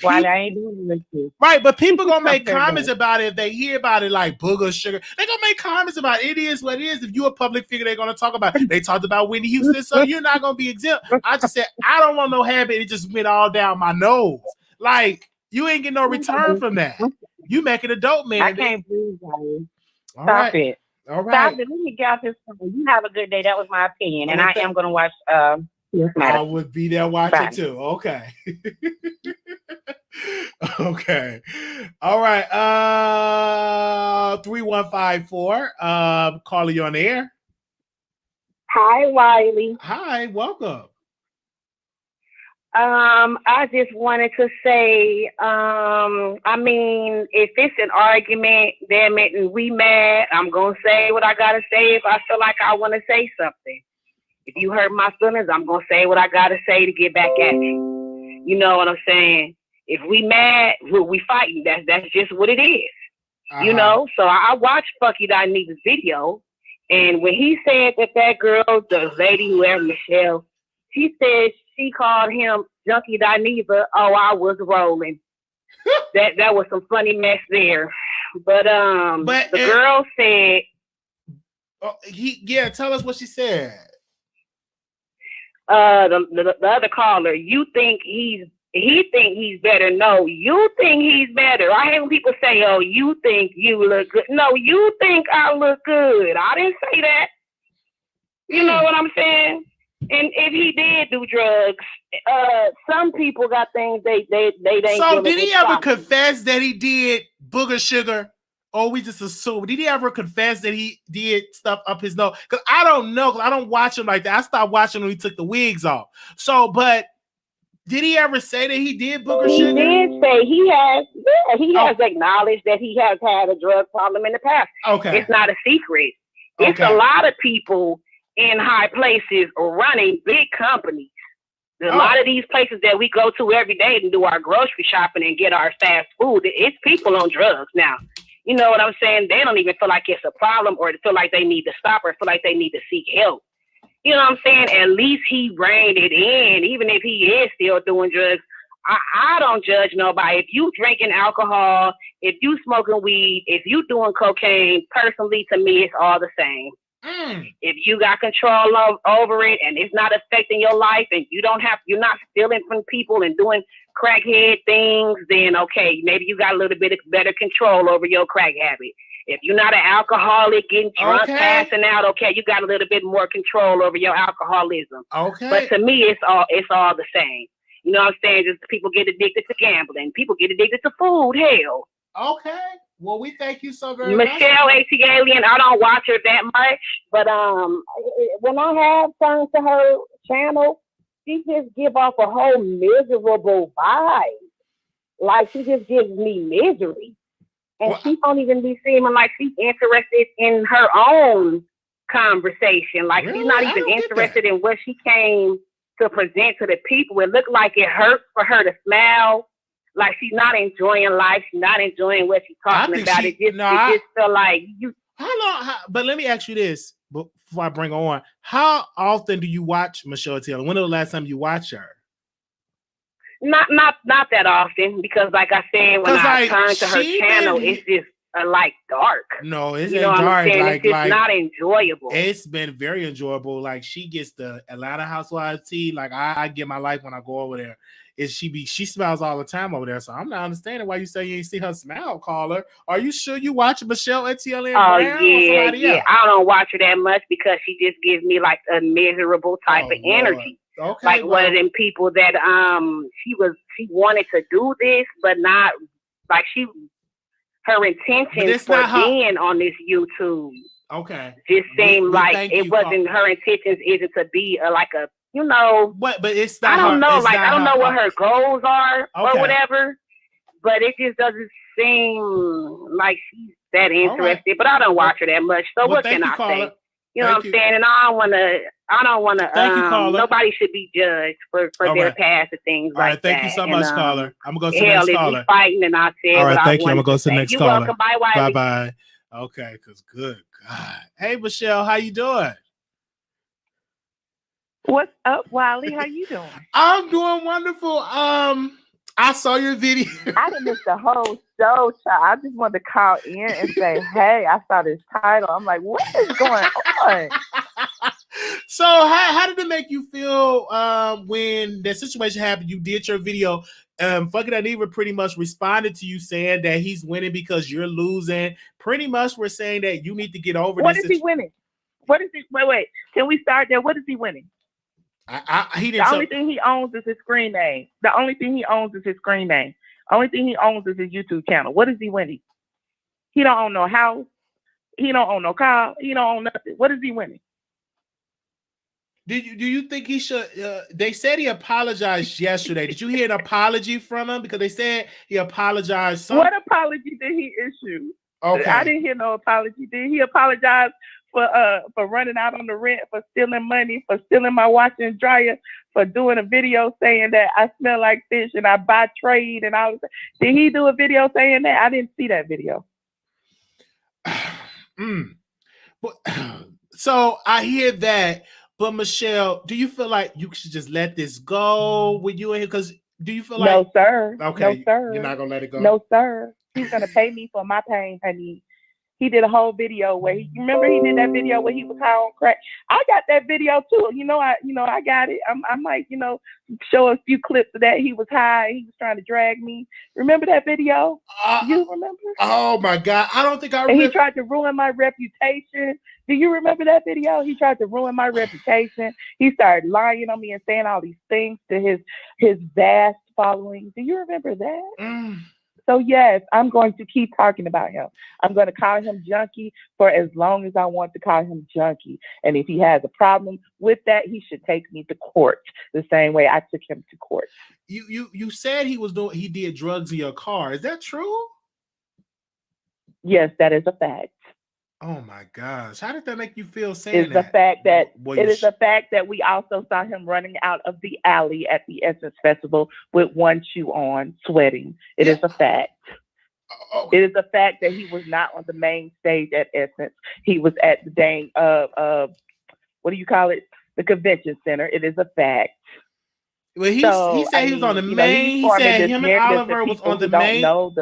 people gonna make comments about it if they hear about it, like booger sugar. They gonna make comments about it. It is what it is. If you're a public figure, they're gonna talk about it. They talked about Whitney Houston, so you're not gonna be exempt. I just said I don't want no habit. It just went all down my nose. Like you ain't getting no return from that. You making a dope man. I can't breathe, Wiley. Stop it. All right. Stop it. Let me get out this phone. You have a good day. That was my opinion, and I am gonna watch. I would be there watching too. Okay. Okay. All right. 3154. Carly, you on the air? Hi, Wiley. Hi, welcome. I just wanted to say, if it's an argument, damn it, and we mad, I'm gonna say what I gotta say if I feel like I want to say something. If you hurt my feelings, I'm going to say what I got to say to get back at you. You know what I'm saying? If we mad, we fighting. That's just what it is. You know? So I watched Funky Dineva's video, and when he said that girl, the lady, whoever, Michelle, she said she called him Junkie Dineva. Oh, I was rolling. that was some funny mess there. But the girl said... tell us what she said. The other caller, he think he's better. No, you think he's better. I hate when people say, "Oh, you think you look good." No, you think I look good. I didn't say that. You know what I'm saying? And if he did do drugs, some people got things they ain't. So did he ever confess that he did booger sugar? Or we just assume? Did he ever confess that he did stuff up his nose? Because I don't know. Because I don't watch him like that. I stopped watching when he took the wigs off. So, but did he ever say that he did booger sugar? He did say he has. Yeah, he has acknowledged that he has had a drug problem in the past. Okay, it's not a secret. It's a lot of people in high places running big companies. A lot of these places that we go to every day to do our grocery shopping and get our fast food, it's people on drugs now. You know what I'm saying? They don't even feel like it's a problem or feel like they need to stop or feel like they need to seek help. You know what I'm saying? At least he reined it in, even if he is still doing drugs. I don't judge nobody. If you drinking alcohol, if you smoking weed, if you doing cocaine, personally, to me, it's all the same. If you got control over it and it's not affecting your life and you're not stealing from people and doing crackhead things, then okay, maybe you got a little bit of better control over your crack habit. If you're not an alcoholic, getting drunk, passing out, okay, you got a little bit more control over your alcoholism. Okay. But to me, it's all the same. You know what I'm saying? Just people get addicted to gambling. People get addicted to food. Hell. Okay. Well, we thank you so very much. Michelle ATLien, I don't watch her that much, but when I have turned to her channel, she just give off a whole miserable vibe. Like she just gives me misery. And she don't even be seeming like she's interested in her own conversation. Like Really? She's not even interested in what she came to present to the people. It looked like it hurts for her to smile. Like she's not enjoying life. She's not enjoying what she's talking about. It just feel like you. But let me ask you this before I bring her on. How often do you watch Michelle ATLien? When was the last time you watched her? Not that often, because like I said, when I turn to her channel, it's just like dark. No, it's you know dark. Like, it's just not enjoyable. It's been very enjoyable. Like she gets the Atlanta Housewives tea. Like I get my life when I go over there. She smiles all the time over there. So I'm not understanding why you say you ain't see her smile, caller. Are you sure you watch Michelle ATLien? Oh yeah. I don't watch her that much because she just gives me like a miserable type of energy. Okay, like one of them people that she wanted to do this, but not like her intentions for being on this YouTube. Okay, just seemed like it wasn't her intentions. Isn't to be But it's not. I don't know. Like I don't know what her goals are or whatever. But it just doesn't seem like she's that interested. Right. But I don't watch her that much. So what can I say? You know what I'm saying? And I don't want to. Nobody should be judged for their past and things like that. All right, thank you so much, caller. I'm gonna go to the next caller. Fighting and I said, all right, thank you. I'm gonna go to the next caller. You're welcome. Bye, Wiley. Bye. Okay, because good God. Hey, Michelle, how you doing? What's up, Wiley? How you doing? I'm doing wonderful. I saw your video. I didn't miss the whole show, child. I just wanted to call in and say, hey, I saw this title. I'm like, what is going on? So how did it make you feel when that situation happened? You did your video. Fucking Dineva pretty much responded to you saying that he's winning because you're losing. Pretty much we're saying that you need to get over what this. What is he winning? What is he? Wait. Can we start there? What is he winning? The only thing he owns is his screen name. The only thing he owns is his screen name. Only thing he owns is his YouTube channel. What is he winning? He don't own no house. He don't own no car. He don't own nothing. What is he winning? Do you think he should? They said he apologized yesterday. Did you hear an apology from him? Because they said he apologized. What apology did he issue? Okay, I didn't hear no apology. Did he apologize for running out on the rent, for stealing money, for stealing my washer and dryer, for doing a video saying that I smell like fish and I buy trade and all? Did he do a video saying that? I didn't see that video. So I hear that. But Michelle, do you feel like you should just let this go with you and him? Because do you feel like no, sir? Okay, no, sir. You're not gonna let it go. No, sir. He's gonna pay me for my pain, honey. He did a whole video where he did that video where he was high on crack. I got that video too. I got it. I might, show a few clips of that. He was high. He was trying to drag me. Remember that video? You remember? Oh my God. I don't think I remember. And he tried to ruin my reputation. Do you remember that video? He tried to ruin my reputation. He started lying on me and saying all these things to his vast following. Do you remember that? So yes, I'm going to keep talking about him. I'm going to call him junkie for as long as I want to call him junkie. And if he has a problem with that, he should take me to court the same way I took him to court. You said he did drugs in your car. Is that true? Yes, that is a fact. Oh my gosh. How did that make you feel saying that? It is a fact that we also saw him running out of the alley at the Essence Festival with one shoe on, sweating. It is a fact. It is a fact that he was not on the main stage at Essence. He was at the dang what do you call it? The convention center. It is a fact. Well, he said he was on the main. He said him and Oliver was on the main.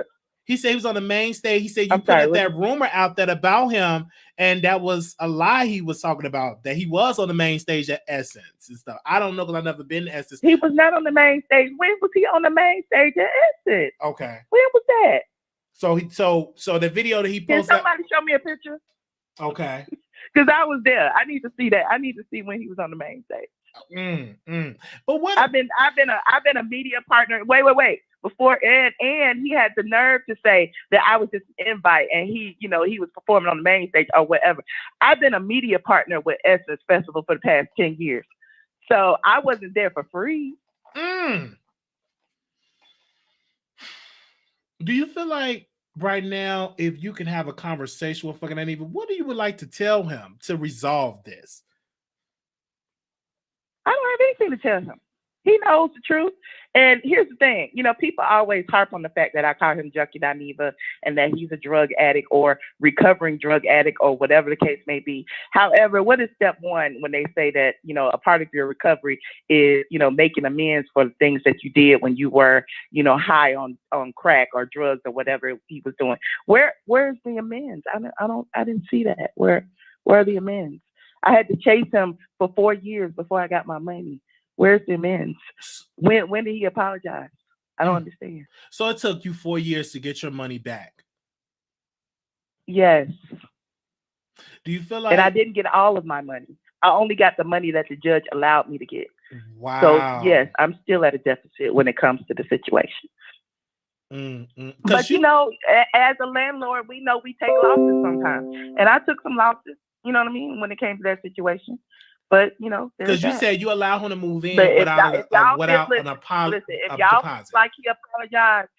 He said he was on the main stage. He said you put that rumor out there about him, and that was a lie he was talking about, that he was on the main stage at Essence and stuff. I don't know because I've never been to Essence. He was not on the main stage. When was he on the main stage at Essence? Okay. When was that? So the video that he posted. Can somebody show me a picture? Okay. Because I was there. I need to see that. I need to see when he was on the main stage. But what I've been a media partner. Wait. Before and he had the nerve to say that I was just an invite and he was performing on the main stage or whatever. I've been a media partner with Essence Festival for the past 10 years. So I wasn't there for free. Do you feel like right now, if you can have a conversation with fucking Dineva, what do you would like to tell him to resolve this? I don't have anything to tell him. He knows the truth. And here's the thing, people always harp on the fact that I call him Junkie Dineva and that he's a drug addict or recovering drug addict or whatever the case may be. However, what is step one when they say that, a part of your recovery is, making amends for the things that you did when you were, high on crack or drugs or whatever he was doing? Where's the amends? I didn't see that. Where are the amends? I had to chase him for 4 years before I got my money. Where's the amends? When did he apologize? I don't understand. So it took you 4 years to get your money back. Yes. Do you feel like? And I didn't get all of my money. I only got the money that the judge allowed me to get. Wow. So yes, I'm still at a deficit when it comes to the situation. But as a landlord, we know we take losses sometimes, and I took some losses. You know what I mean when it came to that situation. But because you said you allow him to move in without an apology. Listen, if y'all like he apologized,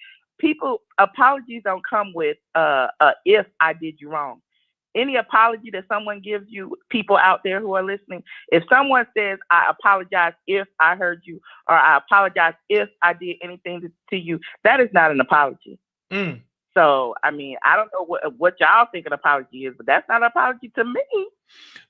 apologies don't come with if I did you wrong. Any apology that someone gives you, people out there who are listening, if someone says I apologize if I hurt you or I apologize if I did anything to you, that is not an apology. So, I don't know what y'all think an apology is, but that's not an apology to me.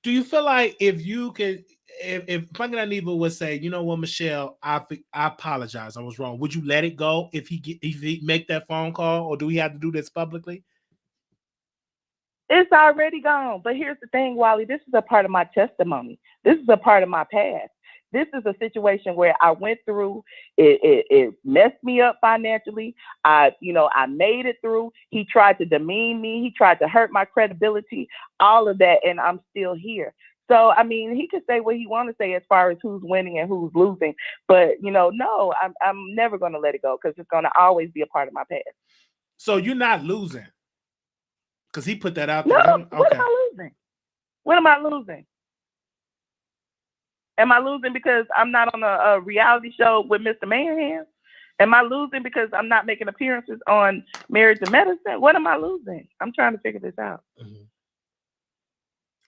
Do you feel like if you could, if fucking Dineva would say, you know what, Michelle, I apologize, I was wrong. Would you let it go if he make that phone call, or do we have to do this publicly? It's already gone. But here's the thing, Wiley, this is a part of my testimony. This is a part of my past. This is a situation where I went through, it messed me up financially. I made it through. He tried to demean me. He tried to hurt my credibility, all of that. And I'm still here. So, he could say what he want to say as far as who's winning and who's losing. But, no, I'm never going to let it go because it's going to always be a part of my past. So you're not losing? Because he put that out there. No, what am I losing? What am I losing? Am I losing because I'm not on a reality show with Mr. Manhand? Am I losing because I'm not making appearances on Marriage and Medicine? What am I losing? I'm trying to figure this out.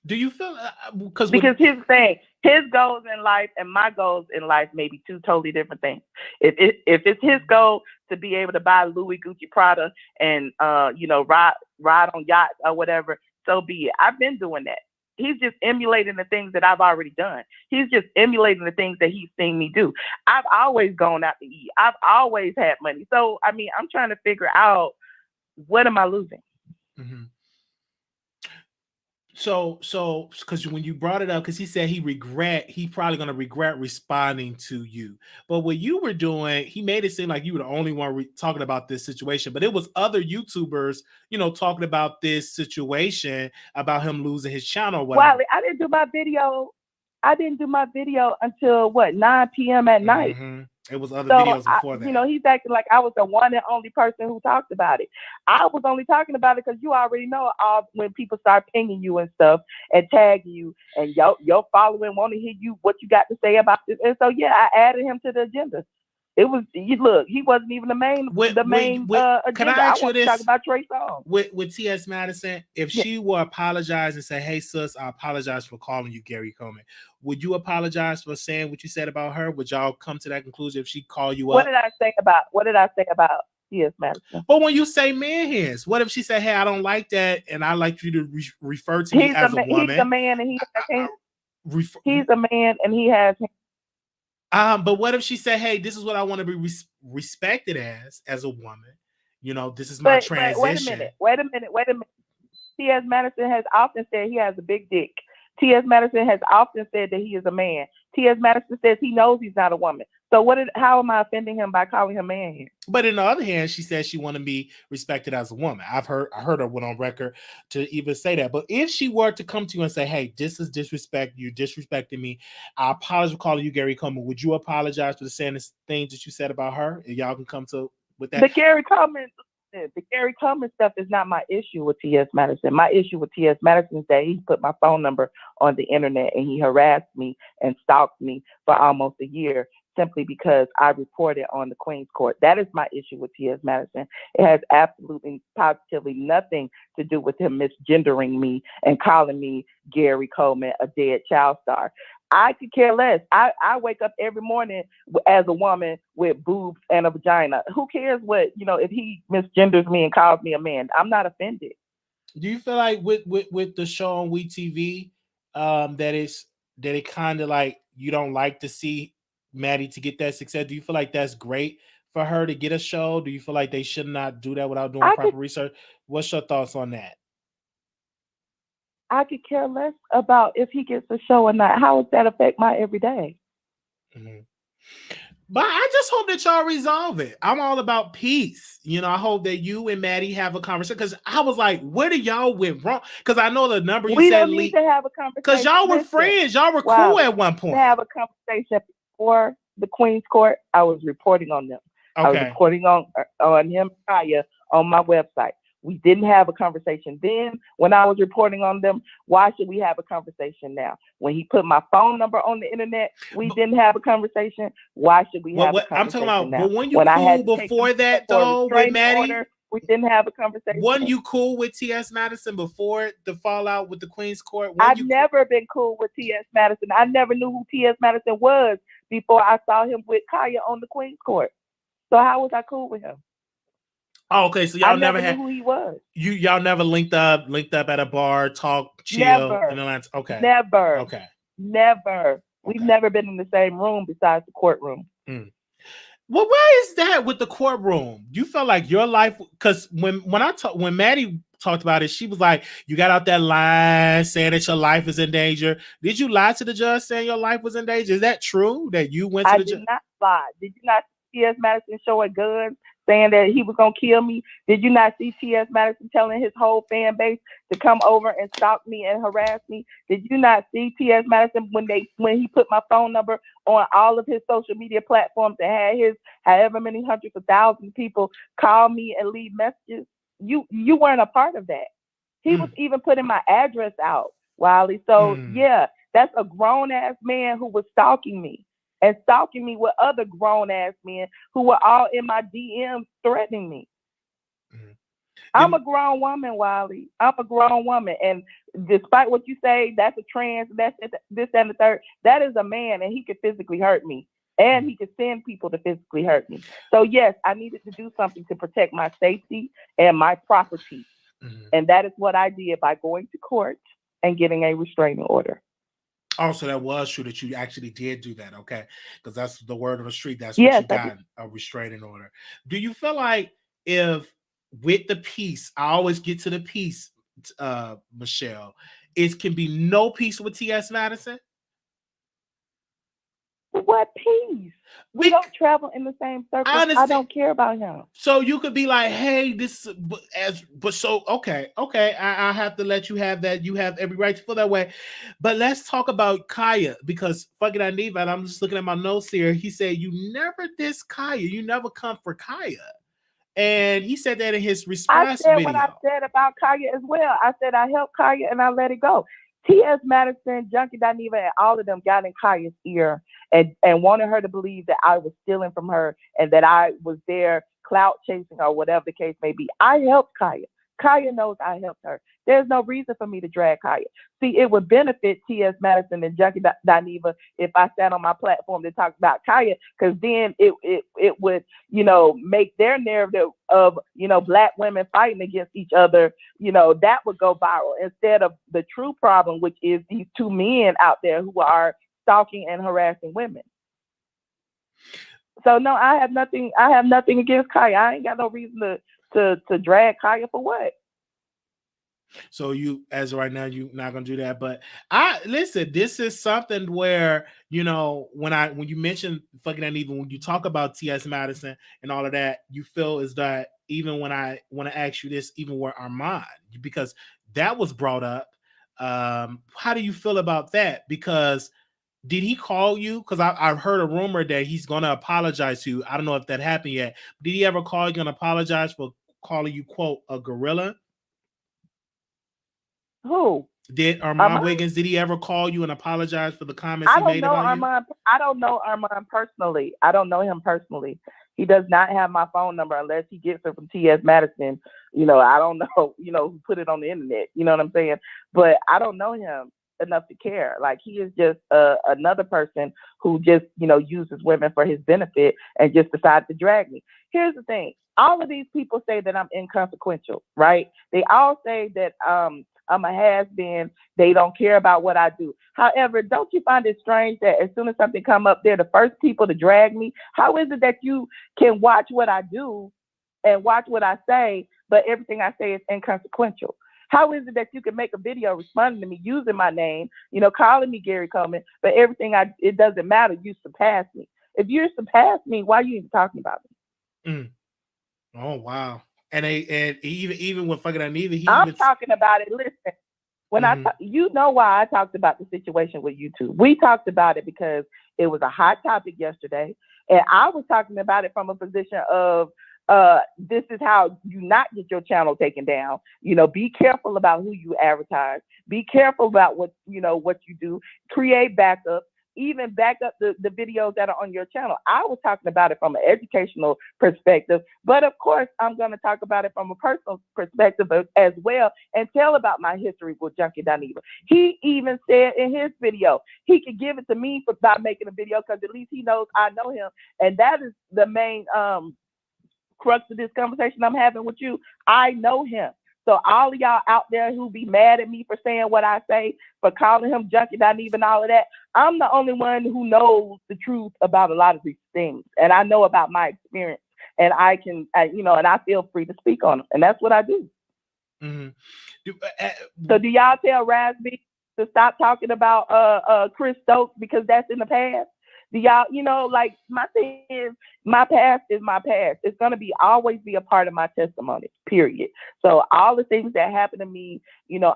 Do you feel because here's the thing: his goals in life and my goals in life may be two totally different things. If it's his goal to be able to buy Louis, Gucci, Prada, and ride on yachts or whatever, so be it. I've been doing that. He's just emulating the things that I've already done. He's just emulating the things that he's seen me do. I've always gone out to eat. I've always had money. So, I'm trying to figure out, what am I losing? So, because when you brought it up, because he said he probably going to regret responding to you. But what you were doing, he made it seem like you were the only one talking about this situation. But it was other YouTubers, talking about this situation, about him losing his channel. Well, I didn't do my video. Until 9 p.m. at night. It was other videos before that. He's acting like I was the one and only person who talked about it. I was only talking about it because you already know when people start pinging you and stuff and tagging you, and your following want to hear what you got to say about this. And so I added him to the agenda. It was he wasn't even the main agenda. Can I ask you this? Talk about Trey Songz. With T.S. Madison, if she were apologize and say, "Hey sis, I apologize for calling you Gary Coleman," would you apologize for saying what you said about her? Would y'all come to that conclusion if she called you up? What did I say about T.S. Madison? But when you say man hands, what if she said, "Hey, I don't like that, and I like you to refer to me as a woman"? He's a man, and he's a man, and he has. But what if she said, "Hey, this is what I want to be respected as a woman. This is my transition." Wait a minute. T.S. Madison has often said he has a big dick. T.S. Madison has often said that he is a man. T.S. Madison says he knows he's not a woman. So how am I offending him by calling him man here? But in the other hand, she says she want to be respected as a woman. I heard her went on record to even say that. But if she were to come to you and say, "Hey, this is disrespect. You disrespecting me. I apologize for calling you Gary Coleman," would you apologize for the saying things that you said about her? And y'all can come to with that. The Gary Coleman, the Gary Coleman stuff is not my issue with T.S. Madison. My issue with T.S. Madison is that he put my phone number on the internet and he harassed me and stalked me for almost a year simply because I reported on the Queen's Court. That is my issue with T.S. Madison. It has absolutely, positively nothing to do with him misgendering me and calling me Gary Coleman a dead child star. I could care less. I wake up every morning as a woman with boobs and a vagina. Who cares what, if he misgenders me and calls me a man? I'm not offended. Do you feel like with the show on WeTV, that it kind of like you don't like to see Maddie to get that success? Do you feel like that's great for her to get a show? Do you feel like they should not do that without doing proper research? What's your thoughts on that? I could care less about if he gets a show or not. How does that affect my everyday? Mm-hmm. But I just hope that y'all resolve it. I'm all about peace. I hope that you and Maddie have a conversation, because I was like, where do y'all went wrong? Because I know the number you we said don't need to have a conversation. Because y'all were friends. Y'all were cool at one point. To have a conversation before the Queen's Court, I was reporting on them. Okay. I was reporting on him, Kaya, on my website. We didn't have a conversation then when I was reporting on them. Why should we have a conversation now? When he put my phone number on the internet, we didn't have a conversation. Why should we have a conversation I'm talking about now? But when you cool before that, though, with Maddie? We didn't have a conversation. Wasn't you cool with T.S. Madison before the fallout with the Queen's Court? I've never been cool with T.S. Madison. I never knew who T.S. Madison was before I saw him with Kaya on the Queen's Court. So how was I cool with him? Oh, okay. So y'all never knew who he was. Y'all never linked up at a bar, talk, chill in Atlanta. Okay. Never. Okay. Never. Okay. We've never been in the same room besides the courtroom. Well, where is that with the courtroom? You felt like your life, because when Maddie talked about it, she was like, you got out that line saying that your life is in danger. Did you lie to the judge saying your life was in danger? Is that true that you went to the judge? I did not lie. Did you not see T.S. Madison showing guns, saying that he was going to kill me? Did you not see T.S. Madison telling his whole fan base to come over and stalk me and harass me? Did you not see T.S. Madison when he put my phone number on all of his social media platforms and had his however many hundreds of thousands of people call me and leave messages? You weren't a part of that. He was even putting my address out, Wiley. So yeah, that's a grown-ass man who was stalking me. And stalking me with other grown-ass men who were all in my DMs threatening me. I'm a grown woman, Wiley. I'm a grown woman. And despite what you say, that's a trans, that's this and the third, that is a man, and he could physically hurt me. And he could send people to physically hurt me. So yes, I needed to do something to protect my safety and my property. And that is what I did by going to court and getting a restraining order. Also, that was true that you actually did do that, okay? Because that's the word on the street. That's what you got, a restraining order. Do you feel like if with the peace, I always get to the peace, Michelle, it can be no peace with T.S. Madison? What peace? We don't travel in the same circle. I don't care about him. So you could be like, hey, okay. I have to let you have that. You have every right to feel that way. But let's talk about Kaya, because fucking Dineva, and I'm just looking at my notes here. He said, you never diss Kaya. You never come for Kaya. And he said that in his response video. I said what I said about Kaya as well. I said I helped Kaya and I let it go. T.S. Madison, Junkie Dineva, and all of them got in Kaya's ear and wanted her to believe that I was stealing from her and that I was there clout chasing or whatever the case may be. I helped Kaya. Kaya knows I helped her. There's no reason for me to drag Kaya. See, it would benefit T.S. Madison and Junkie Dineva if I sat on my platform to talk about Kaya, because then it would, make their narrative of, Black women fighting against each other, that would go viral instead of the true problem, which is these two men out there who are stalking and harassing women. So no, I have nothing against Kaya. I ain't got no reason to drag Kaya for what? So you, as of right now, you're not gonna do that. But listen, this is something where, when you mention fucking, and even when you talk about T.S. Madison and all of that, you feel is that even when I want to ask you this, even where Armand, because that was brought up. How do you feel about that? Because did he call you? Because I've heard a rumor that he's going to apologize to you. I don't know if that happened yet. Did he ever call you and apologize for calling you, quote, a gorilla? Who? Did Armand Wiggins, did he ever call you and apologize for the comments he made about Armand, you? I don't know Armand personally. I don't know him personally. He does not have my phone number unless he gets it from T.S. Madison. I don't know, who put it on the internet. You know what I'm saying? But I don't know him enough to care. Like, he is just another person who just, uses women for his benefit and just decided to drag me. Here's the thing. All of these people say that I'm inconsequential, right? They all say that I'm a has-been. They don't care about what I do. However, don't you find it strange that as soon as something come up, they're the first people to drag me? How is it that you can watch what I do and watch what I say, but everything I say is inconsequential? How is it that you can make a video responding to me using my name, calling me Gary Coleman, but everything it doesn't matter. You surpass me. If you surpass me, why are you even talking about me? Oh, wow. And even with fucking Dineva, I'm talking about it. Listen, when you know why I talked about the situation with YouTube. We talked about it because it was a hot topic yesterday, and I was talking about it from a position of this is how you not get your channel taken down. Be careful about who you advertise. Be careful about what you do. Create backup. Even back up the videos that are on your channel. I was talking about it from an educational perspective, but of course, I'm going to talk about it from a personal perspective as well and tell about my history with Junkie Dineva. He even said in his video, he could give it to me by making a video because at least he knows I know him. And that is the main crux of this conversation I'm having with you. I know him. So all of y'all out there who be mad at me for saying what I say, for calling him Junkie Dineva and all of that, I'm the only one who knows the truth about a lot of these things. And I know about my experience. And I can, and I feel free to speak on them. And that's what I do. Mm-hmm. So do y'all tell Raspy to stop talking about Chris Stokes because that's in the past? Do y'all, like, my thing is, my past is my past. It's going to always be a part of my testimony, period. So all the things that happen to me,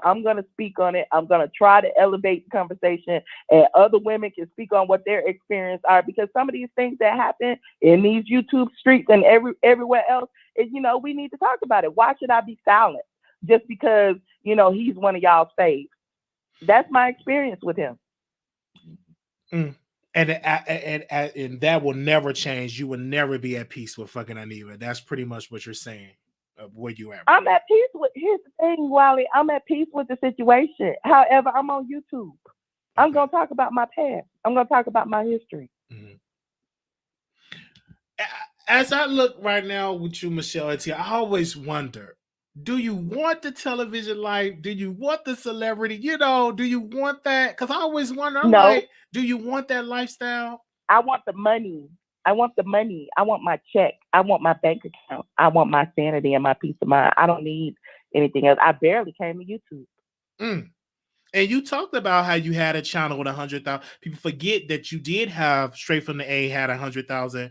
I'm going to speak on it. I'm going to try to elevate the conversation, and other women can speak on what their experience are, because some of these things that happen in these YouTube streets and everywhere else is, we need to talk about it. Why should I be silent just because, he's one of y'all's faves? That's my experience with him. And that will never change. You will never be at peace with fucking Dineva. That's pretty much what you're saying. Where you at? I'm at peace with. Here's the thing, Wiley. I'm at peace with the situation. However, I'm on YouTube. I'm gonna talk about my past. I'm gonna talk about my history. Mm-hmm. As I look right now with you, Michelle ATLien, I always wonder: do you want the television life? Do you want the celebrity? Do you want that? Because I always wonder, like, do you want that lifestyle? I want the money. I want the money. I want my check. I want my bank account. I want my sanity and my peace of mind. I don't need anything else. I barely came to YouTube. And you talked about how you had a channel with 100,000. People forget that you did have, Straight from the A had 100,000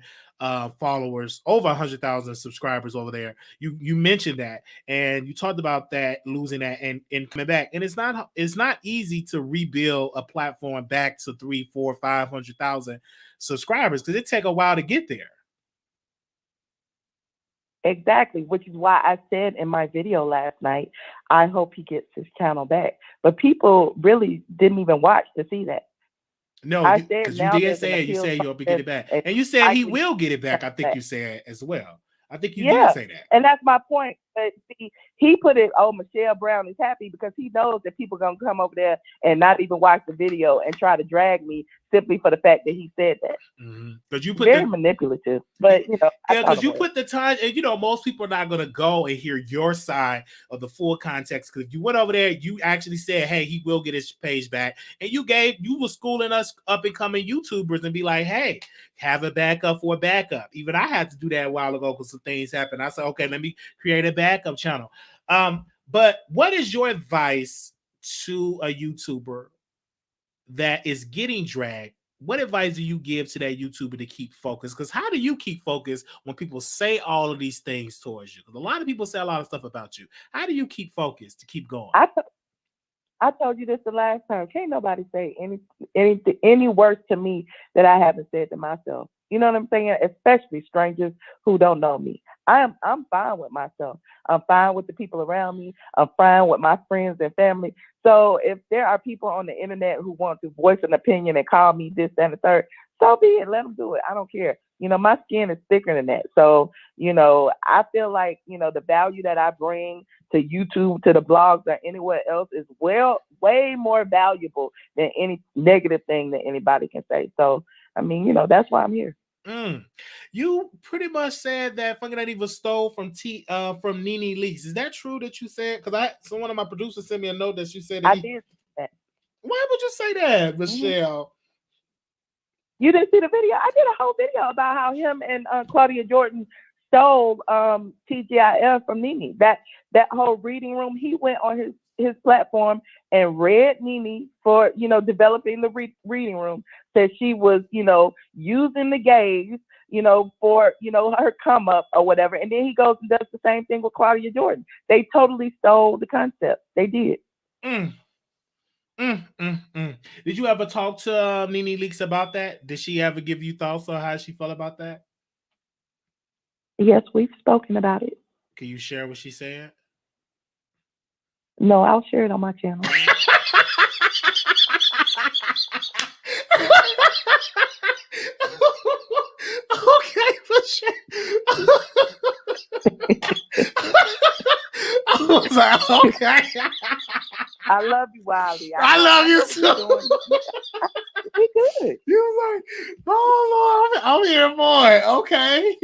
followers, over 100,000 subscribers over there. You mentioned that, and you talked about that, losing that and coming back. And it's not easy to rebuild a platform back to 300,000, 400,000, 500,000 subscribers, because it take a while to get there. Exactly, which is why I said in my video last night, I hope he gets his channel back. But people really didn't even watch to see that. No, because you did say it. You said you'll get it back. And you said he will get it back. I think you said as well. I think you did say that. And that's my point. But see, he put it, Michelle Brown is happy because he knows that people are going to come over there and not even watch the video and try to drag me simply for the fact that he said that. Because you put very manipulative. But, because you put the time, and, most people are not going to go and hear your side of the full context. Because you went over there, you actually said, hey, he will get his page back. And you were schooling us up and coming YouTubers and be like, hey, have a backup for a backup. Even I had to do that a while ago because some things happened. I said, okay, let me create a backup channel. But what is your advice to a YouTuber that is getting dragged? What advice do you give to that YouTuber to keep focused? Because how do you keep focused when people say all of these things towards you? Because a lot of people say a lot of stuff about you. How do you keep focused to keep going? I told you this the last time. Can't nobody say any worse to me that I haven't said to myself. You know what I'm saying? Especially strangers who don't know me. I'm fine with myself. I'm fine with the people around me. I'm fine with my friends and family. So if there are people on the internet who want to voice an opinion and call me this, that, and the third, so be it. Let them do it. I don't care. You know, my skin is thicker than that. So, you know, I feel like, you know, the value that I bring to YouTube, to the blogs, or anywhere else is way more valuable than any negative thing that anybody can say. So, I mean, you know, that's why I'm here. You pretty much said that Funky Dineva stole from Nene Leakes. Is that true that you said? Because one of my producers sent me a note that you said that I did that. Why would you say that, Michelle? You didn't see the video? I did a whole video about how him and Claudia Jordan stole TGIF from Nene. That whole reading room, he went on his platform and read Nene for, you know, developing the reading room. Said she was, you know, using the gays, you know, for, you know, her come up or whatever. And then he goes and does the same thing with Claudia Jordan. They totally stole the concept. They did. Did you ever talk to Nene Leakes about that? Did she ever give you thoughts on how she felt about that? Yes, we've spoken about it. Can you share what she said? No, I'll share it on my channel. Okay, for sure. I was like, okay. I love you, Wiley. I love you too. We good. You was like, oh Lord, I'm here for it. Okay.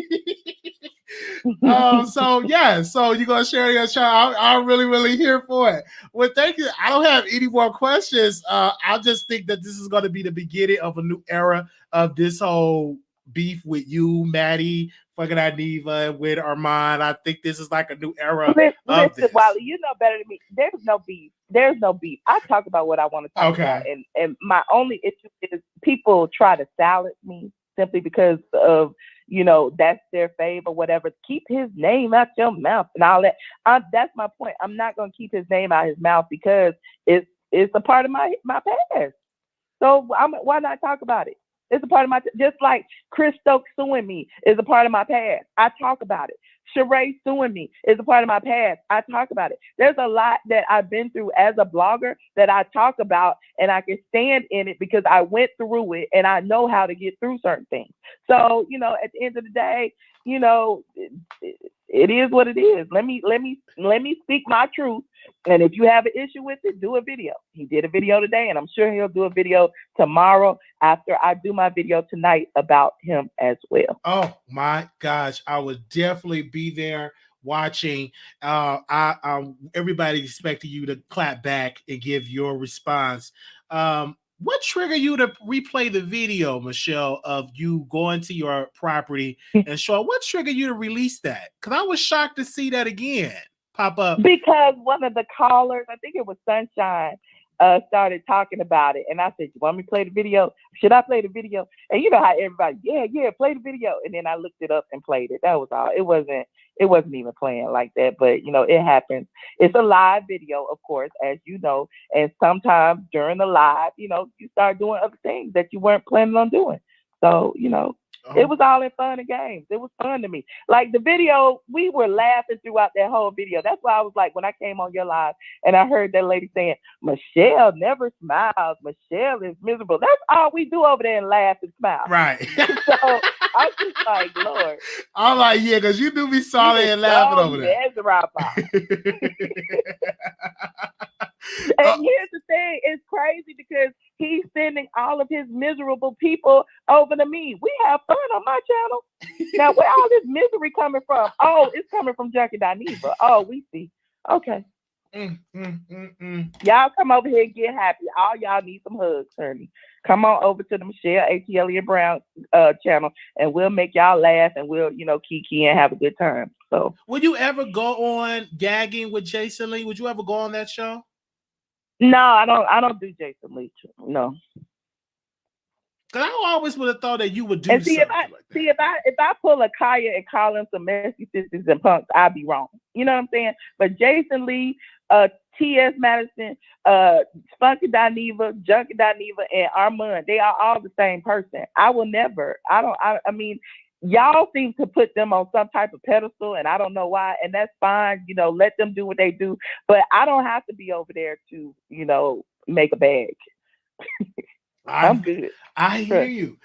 So you're gonna share your child. I'm really here for it. Well, thank you. I don't have any more questions. I just think that this is gonna be the beginning of a new era of this whole beef with you, Maddie, Funky Dineva, with Armand. I think this is like a new era. Listen, Wiley, you know better than me. There's no beef. I talk about what I want to talk about. And my only issue is people try to silence me simply because of, you know, that's their fave or whatever. Keep his name out your mouth and all that. That's my point. I'm not going to keep his name out his mouth because it's a part of my past. So why not talk about it? It's a part of my, just like Chris Stokes suing me is a part of my past. I talk about it. Sheree suing me is a part of my past. I talk about it. There's a lot that I've been through as a blogger that I talk about, and I can stand in it because I went through it and I know how to get through certain things. So, you know, at the end of the day, you know, it is what it is. Let me speak my truth. And if you have an issue with it, do a video. He did a video today, and I'm sure he'll do a video tomorrow after I do my video tonight about him as well. Oh my gosh, I would definitely be there watching. Everybody expecting you to clap back and give your response. What triggered you to replay the video, Michelle, of you going to your property and showing? What triggered you to release that? Because I was shocked to see that again pop up. Because one of the callers, I think it was Sunshine, started talking about it. And I said, you want me to play the video? Should I play the video? And you know how everybody, yeah, play the video. And then I looked it up and played it. That was all. It wasn't even playing like that. But, you know, it happens. It's a live video, of course, as you know. And sometimes during the live, you know, you start doing other things that you weren't planning on doing. So, you know, it was all in fun and games. It was fun to me. Like the video, we were laughing throughout that whole video. That's why I was like, when I came on your live and I heard that lady saying, Michelle never smiles. Michelle is miserable. That's all we do over there and laugh and smile. Right. So I was just like, Lord. I'm like, yeah, because you do be solid and laughing over there. And here's the thing, it's crazy because he's sending all of his miserable people over to me. We have fun on my channel. Now, where all this misery coming from? Oh, it's coming from Junkie Dineva. Oh, we see. Okay. Y'all come over here and get happy. All y'all need some hugs, honey. Come on over to the Michelle ATLien Brown channel, and we'll make y'all laugh, and we'll, you know, kiki and have a good time. So, would you ever go on Gagging with Jason Lee? Would you ever go on that show? No, I don't do Jason Lee. No. Because I always would have thought that you would do and see, something like that. If I pull a Kaya and call him some messy sisters and punks, I'd be wrong. You know what I'm saying? But Jason Lee, T.S. Madison, Funky Dineva, Junkie Dineva, and Armand, they are all the same person. I will never. I mean, y'all seem to put them on some type of pedestal, and I don't know why. And that's fine. You know, let them do what they do. But I don't have to be over there to, you know, make a bag. I'm good. I hear you.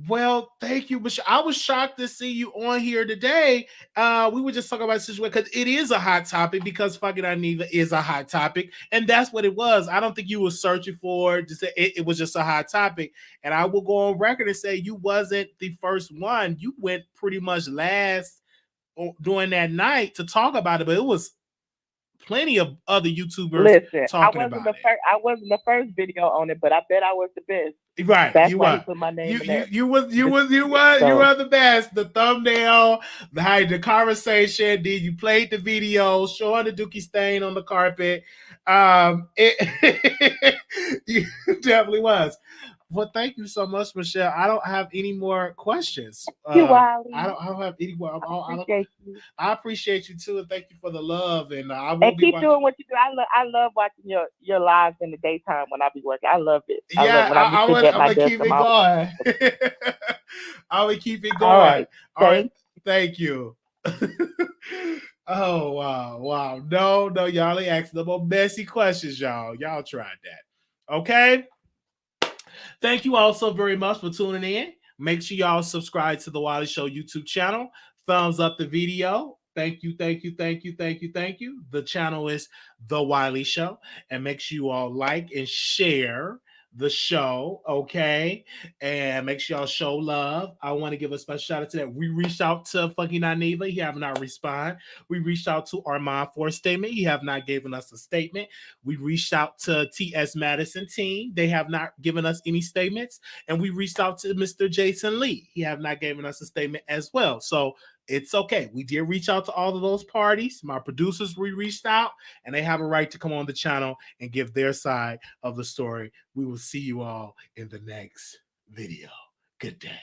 Well, thank you, Michelle. I was shocked to see you on here today. We were just talking about this situation because it is a hot topic, because fucking Dineva is a hot topic, and that's what it was. I don't think you were searching for it. It was just a hot topic, and I will go on record and say you wasn't the first one. You went pretty much last during that night to talk about it, but it was plenty of other YouTubers talking about it. I wasn't the first video on it, but I bet I was the best. Right, that's why he put my name in there. You were the best. The thumbnail, the conversation. Then you played the video showing the dookie stain on the carpet. You definitely was. Well, thank you so much, Michelle. I don't have any more questions. You, Wiley. I don't have any more. I appreciate you too, and thank you for the love. And I will keep doing what you do. I love watching your lives in the daytime when I be working. I love it. I'm gonna keep it going. I will keep it going. All right. Thank you. Oh wow. No, y'all ain't asking no more messy questions, y'all. Y'all tried that. Okay. Thank you all so very much for tuning in. Make sure y'all subscribe to the Wiley Show YouTube channel. Thumbs up the video. Thank you. The channel is The Wiley Show. And make sure you all like and share the show, okay? And make sure y'all show love. I want to give a special shout out to that. We reached out to fucking Dineva. He have not responded. We reached out to Armand for a statement. He have not given us a statement. We reached out to T.S. Madison team. They have not given us any statements. And we reached out to Mr. Jason Lee. He have not given us a statement as well. So it's okay. We did reach out to all of those parties. My producers, we reached out, and they have a right to come on the channel and give their side of the story. We will see you all in the next video. Good day.